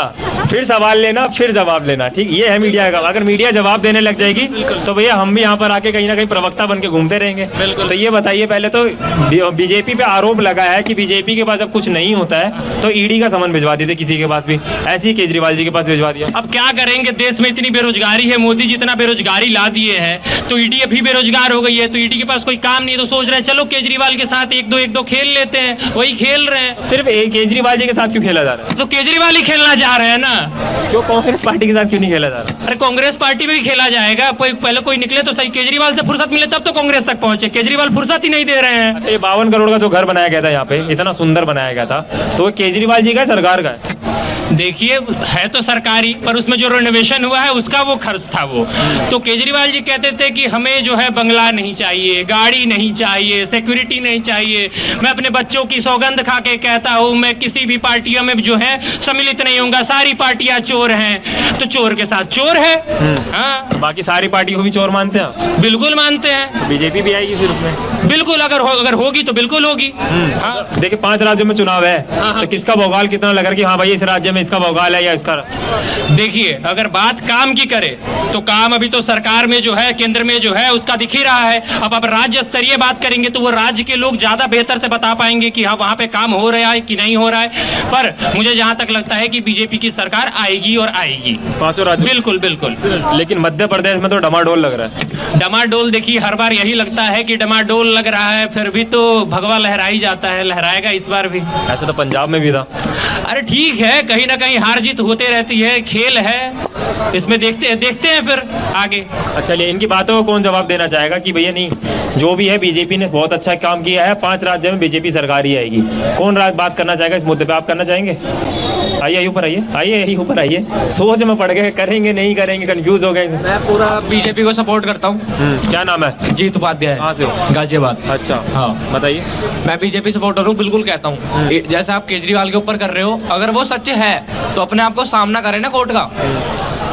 B: फिर सवाल लेना, फिर जवाब लेना। ठीक, ये है मीडिया का। अगर मीडिया जवाब देने लग जाएगी तो भैया हम भी यहाँ पर आके कहीं ना कहीं प्रवक्ता बन के घूमते रहेंगे। तो ये बताइए पहले तो, बीजेपी पे आरोप लगा है कि बीजेपी के पास अब कुछ नहीं होता है तो ईडी का समन भिजवा देते किसी के पास भी, ऐसे ही केजरीवाल जी के पास भिजवा दिया।
G: अब क्या करेंगे, देश में इतनी बेरोजगारी है, मोदी जी इतना बेरोजगारी ला दिए हैं, तो ईडी अभी बेरोजगार हो गई है, तो ईडी के पास कोई काम नहीं है, तो सोच रहे हैं चलो केजरीवाल के साथ 1-2 खेल लेते हैं। वही खेल रहे हैं।
B: सिर्फ केजरीवाल जी के साथ क्यों खेला जा रहा है?
G: तो केजरीवाल ही खेलना चाह रहे हैं ना। हाँ,
B: क्यों कांग्रेस पार्टी के साथ क्यों नहीं खेला जा रहा?
G: अरे कांग्रेस पार्टी में भी खेला जाएगा। पहले कोई निकले तो सही, केजरीवाल से फुर्सत मिले तब तो कांग्रेस तक पहुंचे। केजरीवाल फुर्सत ही नहीं दे रहे हैं।
B: अच्छा, ये 52 करोड़ का जो घर बनाया गया था यहाँ पे, इतना सुंदर बनाया गया था, तो वो केजरीवाल जी का है, सरकार का है?
G: देखिए, है तो सरकारी, पर उसमें जो रिनोवेशन हुआ है उसका वो खर्च था वो। तो केजरीवाल जी कहते थे कि हमें जो है बंगला नहीं चाहिए, गाड़ी नहीं चाहिए, सिक्योरिटी नहीं चाहिए। मैं अपने बच्चों की सौगंध खा के कहता हूँ, मैं किसी भी पार्टियों में जो है सम्मिलित नहीं होऊंगा। सारी पार्टियां चोर हैं, तो चोर के साथ चोर है। हाँ,
B: तो बाकी सारी पार्टी को भी चोर मानते हैं?
G: बिल्कुल मानते हैं।
B: बीजेपी भी आएगी फिर उसमें?
G: बिल्कुल, अगर होगी तो बिल्कुल होगी। हाँ,
B: देखिए 5 राज्यों में चुनाव है, तो किसका भौकाल कितना लग रहा है कि हाँ भाई इस राज्य में इसका भौकाल है या इसका?
G: देखिए, अगर बात काम की करे तो काम अभी तो सरकार में जो है, केंद्र में जो है उसका दिख ही रहा है। अब राज्य स्तरीय बात करेंगे तो वो राज्य के लोग ज्यादा बेहतर से बता पाएंगे कि हाँ वहाँ पे काम हो रहा है कि नहीं हो रहा है। पर मुझे जहाँ तक लगता है कि बीजेपी की सरकार आएगी और आएगी
B: 5 राज्य।
G: बिल्कुल बिल्कुल।
B: लेकिन मध्य प्रदेश में तो डमाडोल लग रहा है।
G: डमाडोल, देखिए हर बार यही लगता है कि डमाडोल लग रहा है, फिर भी तो भगवा लहराई जाता है, लहराएगा इस बार भी।
B: ऐसा तो पंजाब में भी था।
G: अरे ठीक है, कहीं ना कहीं हार जीत होते रहती है, खेल है, इसमें देखते हैं फिर आगे।
B: चलिए, इनकी बातों को कौन जवाब देना चाहेगा कि भैया नहीं, जो भी है बीजेपी ने बहुत अच्छा काम किया है, 5 राज्यों में बीजेपी सरकार ही आएगी? कौन बात करना चाहेगा इस मुद्दे पे? आप करना चाहेंगे? आइए ऊपर, आइए यही ऊपर आइए। सोच में पड़ गए, करेंगे नहीं करेंगे, कंफ्यूज हो गए।
H: मैं पूरा बीजेपी को सपोर्ट करता हूँ।
B: क्या नाम है?
H: जीत उपाध्याय।
B: कहाँ से हो?
H: गाजियाबाद।
B: अच्छा,
H: हाँ
B: बताइए।
H: मैं बीजेपी सपोर्टर हूँ, बिल्कुल कहता हूँ। जैसे आप केजरीवाल के ऊपर कर रहे हो, अगर वो सच है तो अपने आप को सामना करें ना कोर्ट का।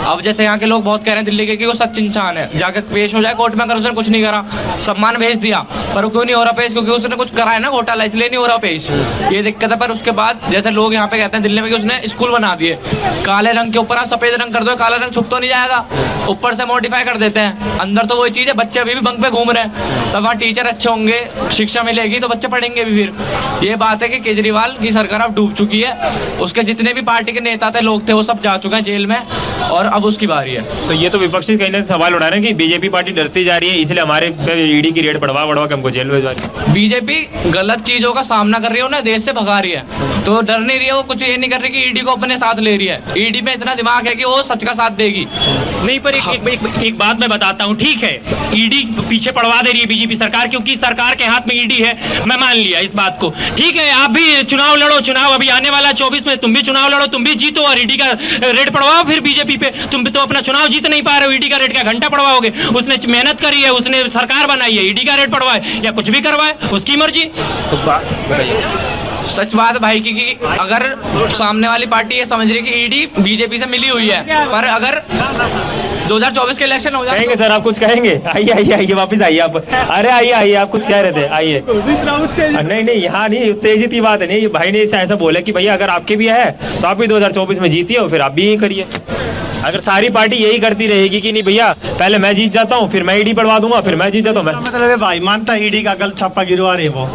H: अब जैसे यहाँ के लोग बहुत कह रहे हैं दिल्ली के कि वो सच इंसान है, जाकर पेश हो जाए कोर्ट में। अगर उसने कुछ नहीं करा, सम्मान भेज दिया, पर वो क्यों नहीं हो रहा पेश? क्योंकि उसने कुछ करा है ना घोटाला, इसलिए नहीं हो रहा पेश। ये दिक्कत है। पर उसके बाद जैसे लोग यहाँ पे कहते हैं दिल्ली में कि उसने स्कूल बना दिए, काले रंग के ऊपर आप सफेद रंग कर दो, काला रंग छुप तो नहीं जाएगा, ऊपर से मॉडिफाई कर देते हैं, अंदर तो वही चीज है। बच्चे अभी भी बंक पे घूम रहे हैं, तब वहाँ टीचर अच्छे होंगे, शिक्षा मिलेगी तो बच्चे पढ़ेंगे भी। फिर ये बात है कि केजरीवाल की सरकार अब डूब चुकी है, उसके जितने भी पार्टी के नेता थे, लोग थे, वो सब जा चुके हैं जेल में, और अब उसकी बारी है।
B: तो ये तो विपक्षी कहीं ना सवाल उठा रहे हैं कि बीजेपी पार्टी डरती जा रही है, इसलिए हमारे पे ईडी की रेड बढ़वा के हमको जेल भेजवा रही है।
H: बीजेपी गलत चीजों का सामना कर रही है, उन्हें देश से भगा रही है, तो डर नहीं रही है वो, कुछ ये नहीं कर रही कि ईडी को अपने साथ ले रही है। ईडी में इतना दिमाग है कि वो सच का साथ देगी।
G: नहीं, पर एक बात मैं बताता हूँ, ठीक है ईडी पीछे पड़वा दे रही है बीजेपी सरकार, क्योंकि सरकार के हाथ में ईडी है, मैं मान लिया इस बात को। ठीक है, आप भी चुनाव लड़ो, चुनाव अभी आने वाला 24 में, तुम भी चुनाव लड़ो, तुम भी जीतो और ईडी का रेड पड़वाओ फिर बीजेपी पे। तुम भी तो अपना चुनाव जीत नहीं पा रहे हो, ईडी का रेड का घंटा पड़वाओगे। उसने मेहनत करी है, उसने सरकार बनाई है, ईडी का रेड पड़वाए या कुछ भी करवाए, उसकी मर्जी।
B: तो बात बताइए।
H: सच बात भाई की अगर सामने वाली पार्टी ये समझ रही है कि ईडी बीजेपी से मिली हुई है, पर अगर 2024 के इलेक्शन हो जाए
B: कहेंगे सर, आप कुछ कहेंगे? आइए वापस आइए आप। अरे आइए आप कुछ कह रहे थे, आइए। नहीं यहाँ नहीं, उत्तेजित की बात है नहीं, भाई ने ऐसा बोला कि भैया अगर आपके भी है तो आप भी 2024 में जीतिए और फिर आप भी यही करिए। अगर सारी पार्टी यही करती रहेगी कि नहीं भैया पहले मैं जीत जाता हूँ, फिर मैं ईडी पड़वा दूंगा, फिर मैं जीत जाता हूँ,
A: मतलब है भाई मानता ईडी का गलत छापा गिरवा रहे, वो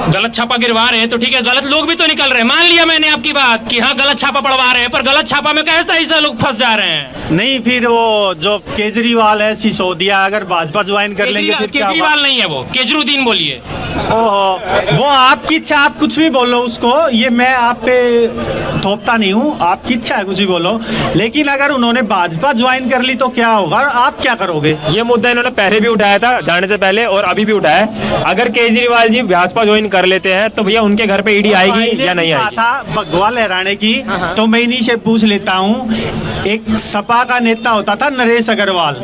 G: गलत छापा गिरवा रहे हैं तो ठीक है, गलत लोग भी तो निकल रहे हैं। मान लिया मैंने आपकी बात कि हाँ गलत छापा पड़वा रहे हैं, पर गलत छापा में कैसा ऐसा लोग फंस जा रहे हैं।
A: नहीं, फिर वो जो केजरीवाल है सिसोदिया, अगर भाजपा ज्वाइन कर लेंगे फिर क्या?
G: केजरीवाल नहीं है वो, केजरुद्दीन बोलिए।
A: ओहो, वो आपकी इच्छा, आप कुछ भी बोलो उसको, ये मैं आप पे थोपता नहीं हूँ, आपकी इच्छा है कुछ भी बोलो। लेकिन अगर उन्होंने भाजपा ज्वाइन कर ली तो क्या होगा, आप क्या करोगे?
B: ये मुद्दा इन्होंने पहले भी उठाया था जाने से पहले, और अभी भी उठाया है। अगर केजरीवाल जी भाजपा ज्वाइन कर लेते हैं तो भैया उनके घर पे ईडी आएगी या नहीं आएगी?
A: था भगवा लहराने की, तो मैं इन्हीं से पूछ लेता हूँ। एक सपा का नेता होता था नरेश अग्रवाल,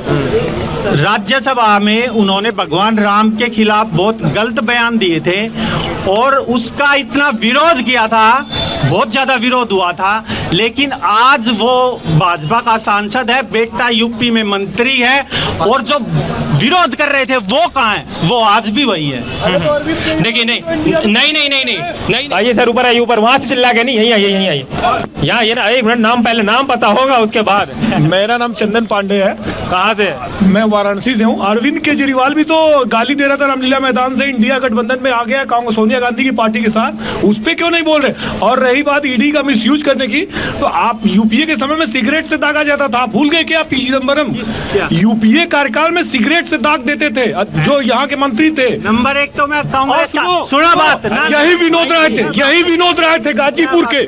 A: राज्यसभा में उन्होंने भगवान राम के खिलाफ बहुत गलत बयान दिए थे और उसका इतना विरोध किया था, बहुत ज्यादा विरोध हुआ था। लेकिन आज वो भाजपा का सांसद है, बेटा यूपी में मंत्री है, और जो विरोध कर रहे थे वो कहाँ है? वो आज भी वही है।
G: देखिए नहीं,
B: आइए सर ऊपर आइए, ऊपर वहां से चिल्ला के नहीं, यहीं आइए यहाँ ये ना, एक मिनट, नाम पहले नाम पता होगा उसके बाद।
I: मेरा नाम चंदन पांडे है।
B: कहाँ से?
I: मैं वाराणसी से हूँ। अरविंद केजरीवाल भी तो गाली दे रहा था रामलीला मैदान से, इंडिया गठबंधन में आ गया कांग्रेस सोनिया गांधी की पार्टी के साथ, उस पर क्यों नहीं बोल रहे? और रही बात ईडी का मिसयूज करने की, तो आप यूपीए के समय में सिगरेट से दागा जाता था, भूल गए क्या पी चिदम्बरम? यूपीए कार्यकाल में सिगरेट से दाग देते थे जो यहाँ के मंत्री थे।
A: नंबर 1 तो मैं कांग्रेस का, सुना बात ना,
I: यही विनोद राय थे गाजीपुर के,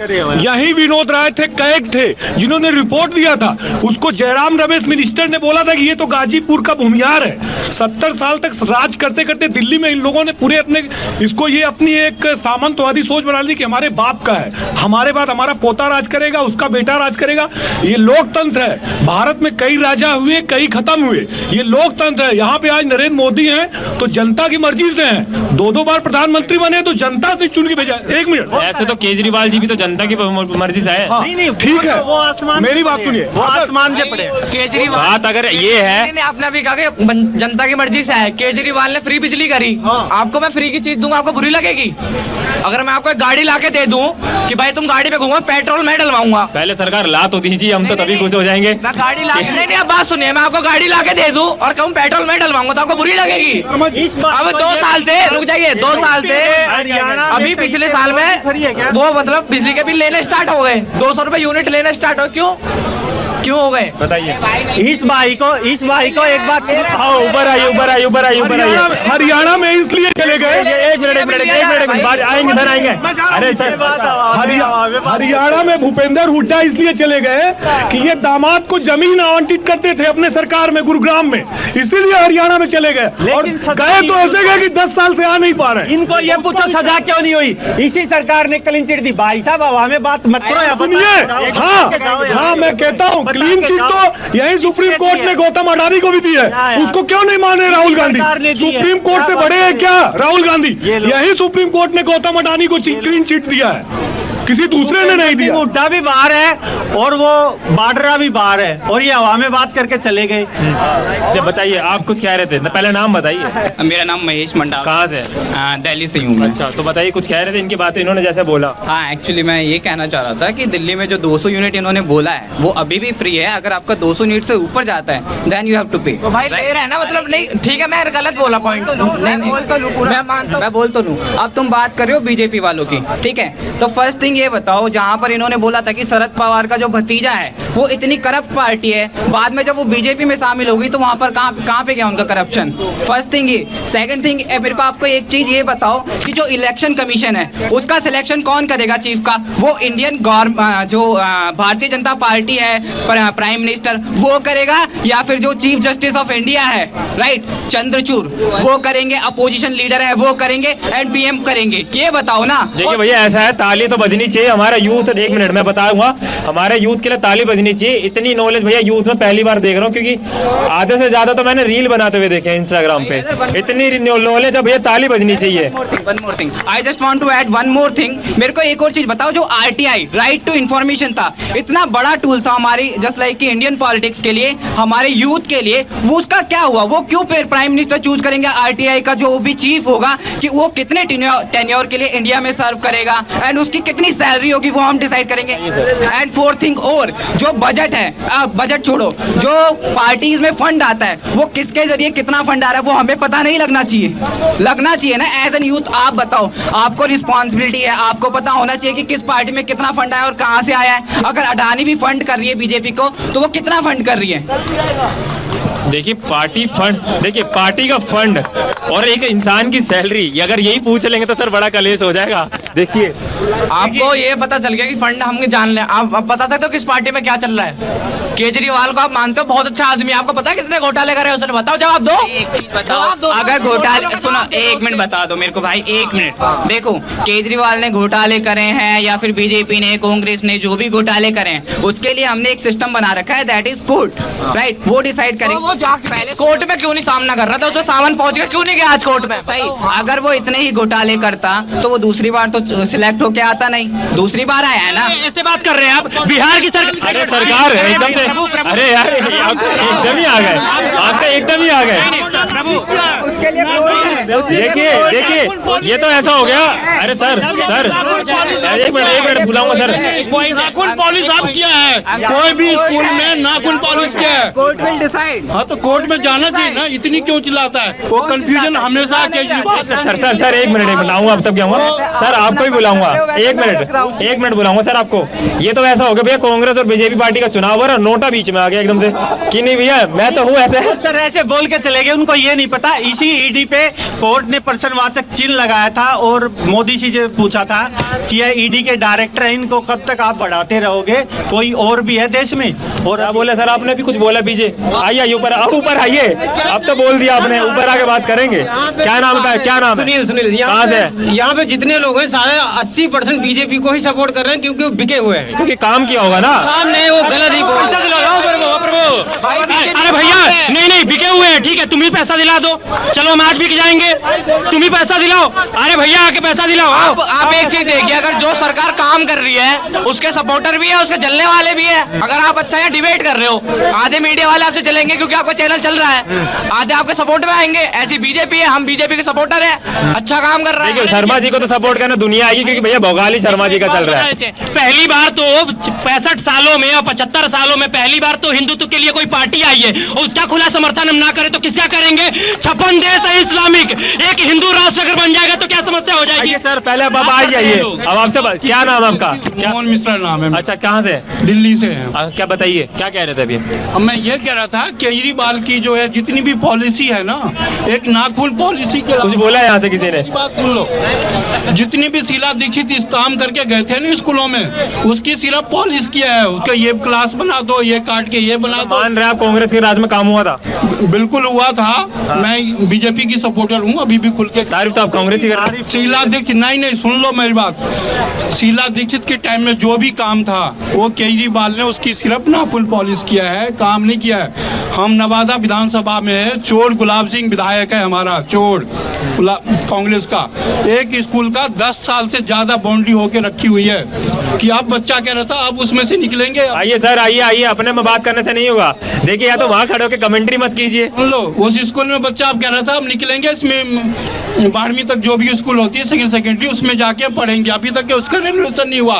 I: यही विनोद राय थे, कैग थे, जिन्होंने रिपोर्ट दिया था। उसको जयराम रमेश मिनिस्टर ने बोला था कि ये तो गाजीपुर का भूमिहार है। 70 साल तक राज करते करते दिल्ली में इन लोगों ने पूरे अपने इसको ये अपनी एक सामंतवादी सोच बना ली कि हमारे बाप का है, हमारे बाद हमारा पोता राज करेगा, उसका बेटा राज करेगा। ये लोकतंत्र है। भारत में कई राजा हुए, कई खत्म हुए, ये लोकतंत्र है। यहाँ पे आज नरेंद्र मोदी हैं तो जनता की मर्जी से हैं, 2-2 बार प्रधानमंत्री बने तो जनता ने चुन के भेजा। 1 मिनट,
B: ऐसे तो केजरीवाल जी भी तो जनता की मर्जी से है।
A: नहीं
I: ठीक है,
A: वो आसमान,
I: मेरी बात सुनिए,
A: वो आसमान से पड़े।
H: केजरीवाल
B: बात अगर ये है,
H: आपने अभी कहा कि जनता की मर्जी से है। केजरीवाल ने फ्री बिजली करी, आपको मैं फ्री की चीज दूंगा, आपको बुरी लगेगी? अगर मैं आपको एक गाड़ी लाके दे दूं कि भाई तुम गाड़ी पे घूमो, पेट्रोल मैं डलवाऊंगा।
B: पहले सरकार ला तो दीजिए, हम तो तभी खुश हो जाएंगे।
H: मैं गाड़ी ला नहीं, आप बात सुनिए, मैं आपको गाड़ी लाके दे दूं और कहूँ पेट्रोल मैं डलवाऊंगा तो आपको बुरी लगेगी? अब 2 साल से रुक जाइए, 2 साल से अभी पिछले साल में वो मतलब बिजली के बिल लेने स्टार्ट हो गए, 200 रुपए यूनिट लेने स्टार्ट हो। क्यों हो गए
B: बताइए।
A: इस भाई को एक बात
B: ऊपर आइए।
I: हरियाणा में इसलिए चले गए,
B: एक मिनट आएंगे सर, आएंगे। अरे सर,
I: हरियाणा में भूपेंद्र हुड्डा इसलिए चले गए कि ये दामाद को जमीन आवंटित करते थे अपने सरकार में गुरुग्राम में, इसीलिए हरियाणा में चले गए। और गए तो ऐसे गए कि 10 साल से आ नहीं पा रहे।
A: इनको ये पूछो सजा क्यों नहीं हुई? इसी सरकार ने क्लीन चिट दी। भाई साहब हवा में बात मत करो।
I: सुनिए, हाँ मैं कहता हूँ क्लीन चिट तो यही सुप्रीम कोर्ट ने गौतम अडानी को भी दी है, उसको क्यों नहीं मान रहे राहुल गांधी? सुप्रीम कोर्ट से बड़े हैं क्या राहुल गांधी? यही सुप्रीम कोर्ट ने गौतम अडानी को क्लीन चिट दिया है, किसी दूसरे ने नहीं दिया।
A: हुड्डा भी बाहर है और वो बाड्रा भी बाहर है और ये हवा में बात करके चले गए।
B: बताइए, आप कुछ कह रहे थे, पहले नाम बताइए।
J: मेरा नाम महेश मंडा।
B: कहाँ से?
J: दिल्ली से हूँ मैं।
B: अच्छा, तो बताइए, कुछ कह रहे थे, इनकी बातें इन्होंने जैसे बोला।
J: हाँ, एक्चुअली मैं ये कहना चाह रहा था कि दिल्ली में जो 200 यूनिट इन्होंने बोला है वो अभी भी फ्री है। अगर आपका 200 यूनिट से ऊपर जाता है देन यू हैव टू पे।
H: तो भाई ले रहे हैं ना, मतलब नहीं ठीक है, मैं गलत बोला पॉइंट।
J: मैं बोल तो लूँ। अब तुम बात कर रहे हो बीजेपी वालों की, ठीक है? तो फर्स्ट थिंग ये बताओ, जहाँ पर इन्होंने बोला था कि शरद पवार का जो भतीजा है वो इतनी करप्ट पार्टी है, बाद में जब वो बीजेपी में शामिल होगी तो वहाँ पर कहाँ पे गया उनका करप्शन? फर्स्ट थिंग ये। सेकंड थिंग, मेरे को आपको एक चीज ये बताओ कि जो इलेक्शन कमीशन है उसका सिलेक्शन कौन करेगा चीफ का? वो इंडियन गवर्नमेंट जो भारतीय जनता पार्टी है, प्राइम मिनिस्टर वो करेगा, या फिर जो चीफ जस्टिस ऑफ इंडिया है राइट चंद्रचूड़ वो करेंगे, अपोजिशन लीडर है वो करेंगे, एंड पीएम करेंगे? ये बताओ ना।
B: देखिए भैया, ऐसा है, ताली तो बजनी चाहिए। हमारा यूथ, 1 मिनट मैं बताऊंगा, हमारे यूथ के लिए ताली बजनी चाहिए। इतनी नॉलेज भैया यूथ में पहली बार देख रहा हूँ, क्योंकि आधे से ज्यादा तो मैंने रील बनाते हुए देखे इंस्टाग्राम पे। इतनी नॉलेज है भैया, ताली बजनी चाहिए।
J: One more thing, I just want to add one more thing. मेरे को एक और चीज बताओ, जो आरटीआई राइट टू इंफॉर्मेशन था, इतना बड़ा टूल था हमारी जस्ट लाइक इंडियन पॉलिटिक्स के लिए, हमारे यूथ के लिए, वो उसका क्या हुआ? वो क्यों प्राइम मिनिस्टर चूज करेंगे आरटीआई का जो भी चीफ होगा कि वो कितने टेन्योर के लिए इंडिया में सर्व करेगा एंड उसकी कितनी सैलरी होगी वो हम डिसाइड करेंगे। एंड फोर्थ थिंग, और जो बजट है, बजट छोड़ो, जो पार्टीज में फंड आता है वो किसके जरिए कितना फंड आ रहा है वो हमें पता नहीं लगना चाहिए ना। एज एन यूथ आप बताओ, आपको रिस्पॉन्सिबिलिटी है, आपको पता होना चाहिए कि किस पार्टी में कितना फंड आया और कहाँ से आया है। अगर अडानी भी फंड कर रही है बीजेपी को तो वो कितना फंड कर रही है?
B: देखिए, पार्टी फंड, देखिए पार्टी का फंड और एक इंसान की सैलरी, अगर यही पूछ लेंगे तो सर बड़ा कलेश हो जाएगा। देखिए,
H: आपको ये पता चल गया कि फंड हम जान लें, आप बता सकते हो किस पार्टी में क्या चल रहा है? केजरीवाल को आप मानते हो बहुत अच्छा आदमी, आपको पता है कितने घोटाले करे उसने? बताओ, जवाब दो।
J: एक चीज बताओ, अगर घोटाले, सुनो 1 मिनट बता दो मेरे को भाई, 1 मिनट। देखो, केजरीवाल ने घोटाले करे हैं या फिर बीजेपी ने, कांग्रेस ने, जो भी घोटाले करे हैं उसके लिए हमने एक सिस्टम बना रखा है, दैट इज कोर्ट, राइट? वो डिसाइड करेंगे।
H: वो जाके पहले कोर्ट में क्यों नहीं सामना कर रहा था? उसका सामान पहुंच गया, क्यों नहीं गया आज कोर्ट में?
J: सही, अगर वो इतने ही घोटाले करता तो वो दूसरी बार तो सिलेक्ट होके आता नहीं, दूसरी बार आया है ना।
H: इससे बात कर रहे हैं आप बिहार की सरकार।
B: अरे सरकार एकदम से, अरे यार आप एकदम ही आ गए, आप तो एकदम ही आ गए।
J: उसके लिए
B: देखिए ये तो ऐसा हो गया। अरे सर एक मिनट बुलाऊंगा सर।
H: नाखून पॉलिश आप किया है? कोई भी स्कूल में नाखून पॉलिश किया है?
J: Court will decide.
H: हाँ
I: तो कोर्ट में जाना चाहिए ना, इतनी क्यों चिल्लाता है वो? कंफ्यूजन हमेशा केजरीवाल।
B: सर एक मिनट बुलाऊंगा, अब तक क्या हुआ सर, आपको ही बुलाऊंगा, एक मिनट बुलाऊंगा सर आपको। ये तो ऐसा हो गया भैया, कांग्रेस और बीजेपी पार्टी का चुनाव हो रहा, नोटा बीच में आ गया एकदम से कि नहीं भैया मैं तो हूँ ऐसे।
A: सर ऐसे बोल के चले गए, उनको ये नहीं पता इसी ईडी पे कोर्ट ने प्रश्नवाचक चिन्ह लगाया था और मोदी जी से पूछा था कि ये ईडी के डायरेक्टर हैं, इनको कब तक आप बढ़ाते रहोगे, कोई और भी है देश में। और
B: क्या बोला सर आपने भी कुछ बोला बीजे? आइए ऊपर, अब ऊपर आइए, अब तो बोल दिया आपने, ऊपर आके बात करेंगे। क्या नाम का है, क्या नाम है?
G: सुनील
B: कहाँ से?
G: यहाँ पे जितने लोग हैं सारे 80% बीजेपी को ही सपोर्ट कर रहे हैं, क्योंकि वो बिके हुए हैं।
B: क्योंकि काम किया होगा ना,
G: काम नहीं, वो गलत ही अरे भैया नहीं बिके हुए हैं, ठीक है तुम ही पैसा दिला दो, चलो हम आज बिक जाएंगे, तुम ही पैसा दिलाओ। अरे भैया आके पैसा दिलाओ।
H: आप एक चीज देखिए, अगर जो सरकार काम कर रही है उसके सपोर्टर भी है, उसके जलने वाले भी है। अगर आप अच्छा यहाँ डिबेट कर रहे हो, आधे मीडिया वाले आपसे चलेंगे क्योंकि आपका चैनल चल रहा है, आधे आपके सपोर्ट में आएंगे। ऐसी बीजेपी है, हम बीजेपी के सपोर्टर है, अच्छा काम कर रहा है।
B: शर्मा जी को तो सपोर्ट करना दुनिया आएगी, क्योंकि भैया भोगाली शर्मा जी का चल रहा है।
G: पहली बार तो 65 सालों में और 75 सालों में पहली बार तो हिंदुत्व के लिए कोई पार्टी आई है, और उसका खुला समर्थन हम ना करें तो किसका करेंगे? 56 देश है इस्लामिक, एक हिंदू राष्ट्र अगर बन जाएगा तो क्या समस्या हो जाएगी?
B: सर पहले अब आ जाइए, अब आपसे क्या नाम है आपका?
I: मोहन मिश्रा नाम है।
B: अच्छा कहाँ से?
I: दिल्ली से है।
B: क्या बताइए, क्या कह रहे थे अभी?
I: अब मैं ये कह रहा था केजरीवाल की जो है जितनी भी पॉलिसी है ना, एक नाखून पॉलिसी के
B: कुछ बोला यहाँ से किसी ने?
I: बात सुन लो, जितनी भी शीला दीक्षित इस काम करके गए थे ना स्कूलों में, उसकी सिर्फ पॉलिश किया है, उसका ये क्लास बना दो, ये काट के ये बना दो।
B: मान रहे आप कांग्रेस के राज में काम हुआ था?
I: बिल्कुल हुआ था। मैं बीजेपी की सपोर्टर हूँ, अभी भी खुल के।
B: तारीफ तो आप कांग्रेस ही कर रहे हैं।
I: शीला दीक्षित नहीं सुन लो मेरी बात, शीला दीक्षित के टाइम में जो भी काम था वो केजरीवाल ने उसकी सिर्फ नाखून पॉलिश किया है, काम नहीं किया है। हम नवादा विधानसभा में है, चोर गुलाब सिंह विधायक है हमारा, चोर कांग्रेस का। एक स्कूल का 10 साल से ज्यादा बाउंड्री होके रखी हुई है कि आप बच्चा कह रहा था आप उसमें से निकलेंगे।
B: आइए सर, आइए, अपने में बात करने से नहीं होगा। देखिए या तो वहाँ खड़े होकर कमेंट्री मत कीजिए।
I: सुन लो, उस स्कूल में बच्चा आप कह रहा था हम निकलेंगे, इसमें 12वीं तक जो भी स्कूल होती है सेकेंडरी, उसमें जाके पढ़ेंगे। अभी तक उसका रेनोवेशन नहीं हुआ।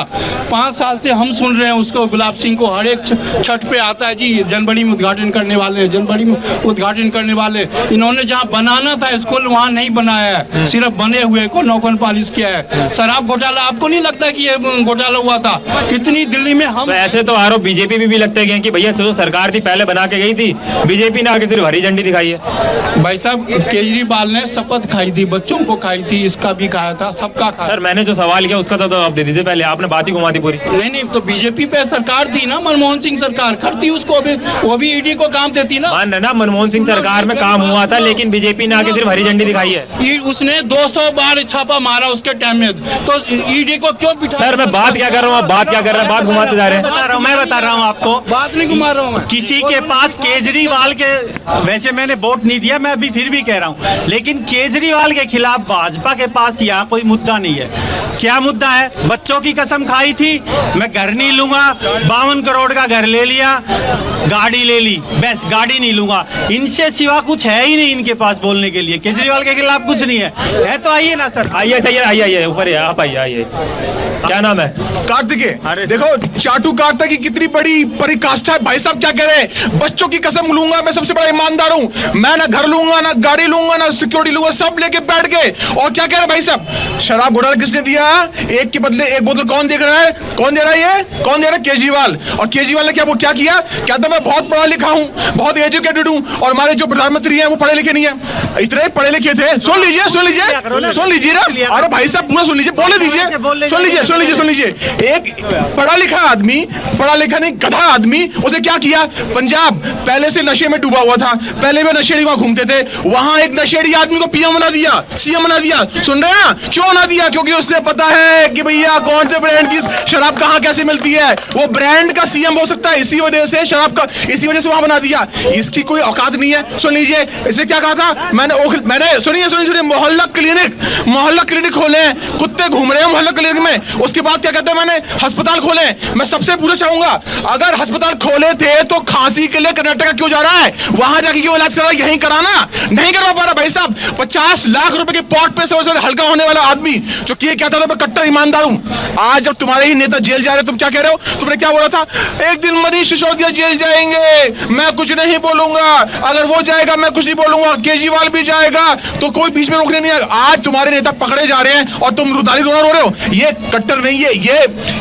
I: 5 साल से हम सुन रहे हैं उसको, गुलाब सिंह को हर एक छठ पे आता है जी, जनवरी में उद्घाटन करने वाले हैं, जनवरी में उद्घाटन करने वाले। इन्होंने जहाँ बनाना था स्कूल वहाँ नहीं बनाया है, सिर्फ बने हुए को नौकन पॉलिश किया है। शराब घोटाला आपको नहीं लगता कि ये घोटाला हुआ था? कितनी दिल्ली में हम
B: तो ऐसे तो आरोप बीजेपी भी लगते हैं कि भैया जो सरकार थी पहले बना के गई थी, बीजेपी ने आगे सिर्फ हरी झंडी दिखाई है।
I: भाई साहब केजरीवाल ने शपथ खाई थी, बच्चों को खाई थी, इसका भी खाया था, सबका खाया।
B: सर मैंने जो सवाल किया उसका तो आप दे दीजिए, पहले आपने बात ही घुमा दी पूरी।
I: नहीं तो बीजेपी पे सरकार थी ना, मनमोहन सिंह सरकार करती उसको, वो भी ईडी को काम देती ना।
B: मान रहे ना, मनमोहन सिंह सरकार में काम हुआ था, लेकिन बीजेपी ने आगे सिर्फ हरी झंडी दिखाई है।
I: उसने 200 बार छापा मारा उसके टाइम में, तो ईडी को क्यों बिठा?
B: सर मैं बात क्या कर रहा हूँ, आप बात क्या कर रहे हैं, बात घुमाते जा रहे हैं।
A: मैं बता रहा हूँ आपको,
I: बात नहीं घुमा रहा हूँ मैं।
A: किसी के पास केजरीवाल के, वैसे मैंने वोट नहीं दिया, मैं अभी फिर भी कह रहा हूँ, लेकिन केजरीवाल के खिलाफ भाजपा के पास यहाँ कोई मुद्दा नहीं है। क्या मुद्दा है? बच्चों की कसम खाई थी, मैं घर नहीं लूंगा, 52 करोड़ का घर ले लिया, गाड़ी ले ली, बस गाड़ी नहीं लूंगा। इनसे सिवा कुछ है ही नहीं इनके पास बोलने के लिए। केजरीवाल के खिलाफ कुछ नहीं है तो आइए ना सर,
B: आइए सही है, आइए ऊपर आप आइए। क्या नाम है?
C: कार्तिकेय। देखो चाटू काटता की कितनी बड़ी परिकाष्ठा है भाई साहब, क्या कह रहे हैं? बच्चों की कसम लूंगा, मैं सबसे बड़ा ईमानदार हूं, मैं ना घर लूंगा, ना गाड़ी लूंगा, ना सिक्योरिटी लूंगा, सब लेके बैठ गए। और क्या कह रहे हैं भाई साहब? शराब घोटाला किसने दिया? एक के बदले एक बोतल कौन देख रहा है? कौन दे रहा है? ये कौन दे रहा है? केजरीवाल। और केजरीवाल ने क्या किया? कहता मैं बहुत पढ़ा लिखा हूँ, बहुत एजुकेटेड हूँ, और हमारे जो प्रधानमंत्री हैं वो पढ़े लिखे नहीं है। इतने पढ़े लिखे थे। सुन लीजिए ना, अरे भाई साहब पूरा सुन लीजिए, बोले दीजिए, सुन लीजिए। एक पढ़ा लिखा आदमी, पढ़ा लिखा नहीं गधा आदमी, उसे क्या किया? पंजाब पहले से नशे में डूबा हुआ था, पहले भी नशेड़ी वहां घूमते थे, वहां एक नशेड़ी आदमी को पीएम बना दिया, सीएम बना दिया। सुन रहे हैं? क्यों बना दिया? क्योंकि उससे पता है कि भैया कौन से ब्रांड की शराब कहां कैसे मिलती है, वो ब्रांड का सीएम हो सकता है। इसी वजह से शराब का, इसी वजह से वहां बना दिया। इसकी कोई औकात नहीं है। सुन लीजिए, इसने क्या कहा था? मैंने सुनिए मोहल्ला क्लिनिक खोले हैं, कुत्ते घूम रहे हैं मोहल्ला क्लिनिक में, उसके बाद क्या कहते हैं मैंने अस्पताल खोले। मैं सबसे पूछना चाहूंगा, अगर अस्पताल खोले थे तो खांसी के लिए कर्नाटक क्यों जा रहा है? वहां जाके क्यों इलाज कर रहा है? यहीं कराना नहीं करवा पा रहा। भाई साहब 50 लाख रुपए के पॉट पे से हल्का होने वाला आदमी जो कि कहता था मैं कट्टर ईमानदार हूं, आज जब तुम्हारे ही नेता जेल जा रहे तुम क्या कह रहे हो? तुमने क्या बोला था? एक दिन मनीष सिसोदिया जेल जाएंगे, मैं कुछ नहीं बोलूंगा, अगर वो जाएगा मैं कुछ नहीं बोलूंगा, केजरीवाल भी जाएगा तो कोई बीच में रोकने नहीं आएगा। आज तुम्हारे नेता पकड़े जा रहे हैं और तुम रुदाली रोना रो रहे हो। ये कट्टर नहीं है, ये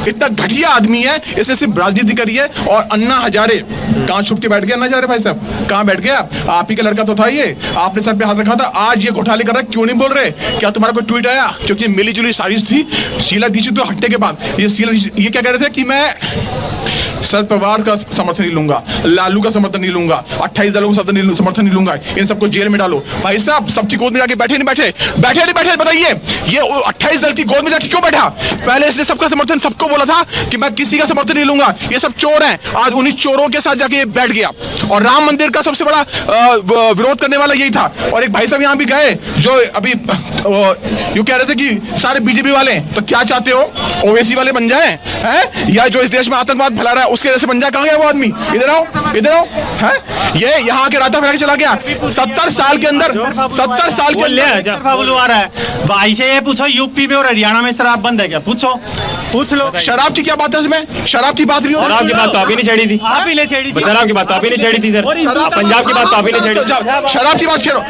C: इतना घटिया आदमी है, इसे सिर्फ राजनीति करी है। और अन्ना हजारे कहां छुप के बैठ गया? अन्ना हजारे भाई साहब कहां बैठ गया? आप ही का लड़का तो था ये, आपने सर पे हाथ रखा था, आज ये घोटाले कर रहा है, क्यों नहीं बोल रहे? क्या तुम्हारा कोई ट्वीट आया? क्योंकि मिली जुली साजिश थी। शीला दीक्षित तो हटने के बाद ये क्या कह रहे थे कि मैं शरद पवार का समर्थन नहीं लूंगा, लालू का समर्थन नहीं लूंगा, 28 दलों का समर्थन नहीं लूंगा, इन सबको जेल में डालो। भाई साहब सबकी गोद में जाके बैठे नहीं बैठे बताइए, ये 28 दल की गोद में जाके क्यों बैठा? पहले इसने सबका समर्थन सबको बोला था कि मैं किसी का समर्थन नहीं लूंगा, ये सब चोर हैं। आज उन्हीं चोरों के साथ जाके बैठ गया। और राम मंदिर का सबसे बड़ा विरोध करने वाला यही था। और एक भाई साहब यहाँ भी गए जो अभी यूं कह रहे थे कि सारे बीजेपी वाले, तो क्या चाहते हो ओवैसी वाले बन जाए हैं, या जो इस देश में आतंकवाद फैला रहा है उसके जैसे बन जाए? कहां गया वो आदमी? इधर आओ हैं? ये यहाँ के राता फैला के चला गया। 70 साल के अंदर 70 साल के
A: फाबुल आ रहा है। भाई से ये पूछो यूपी में और हरियाणा में शराब बंद है क्या? पूछ लो।
C: शराब की क्या बात है इसमें? शराब की बात नहीं हो।
B: शराब की बात तो आप ही नहीं छेड़ी थी,
A: आप ही ने छेड़ी थी।
B: शराब की बात तो आप ही नहीं छेड़ी थी सर, पंजाब की बात तो आप ही नहीं छेड़ी।
C: शराब की बात छेड़ो।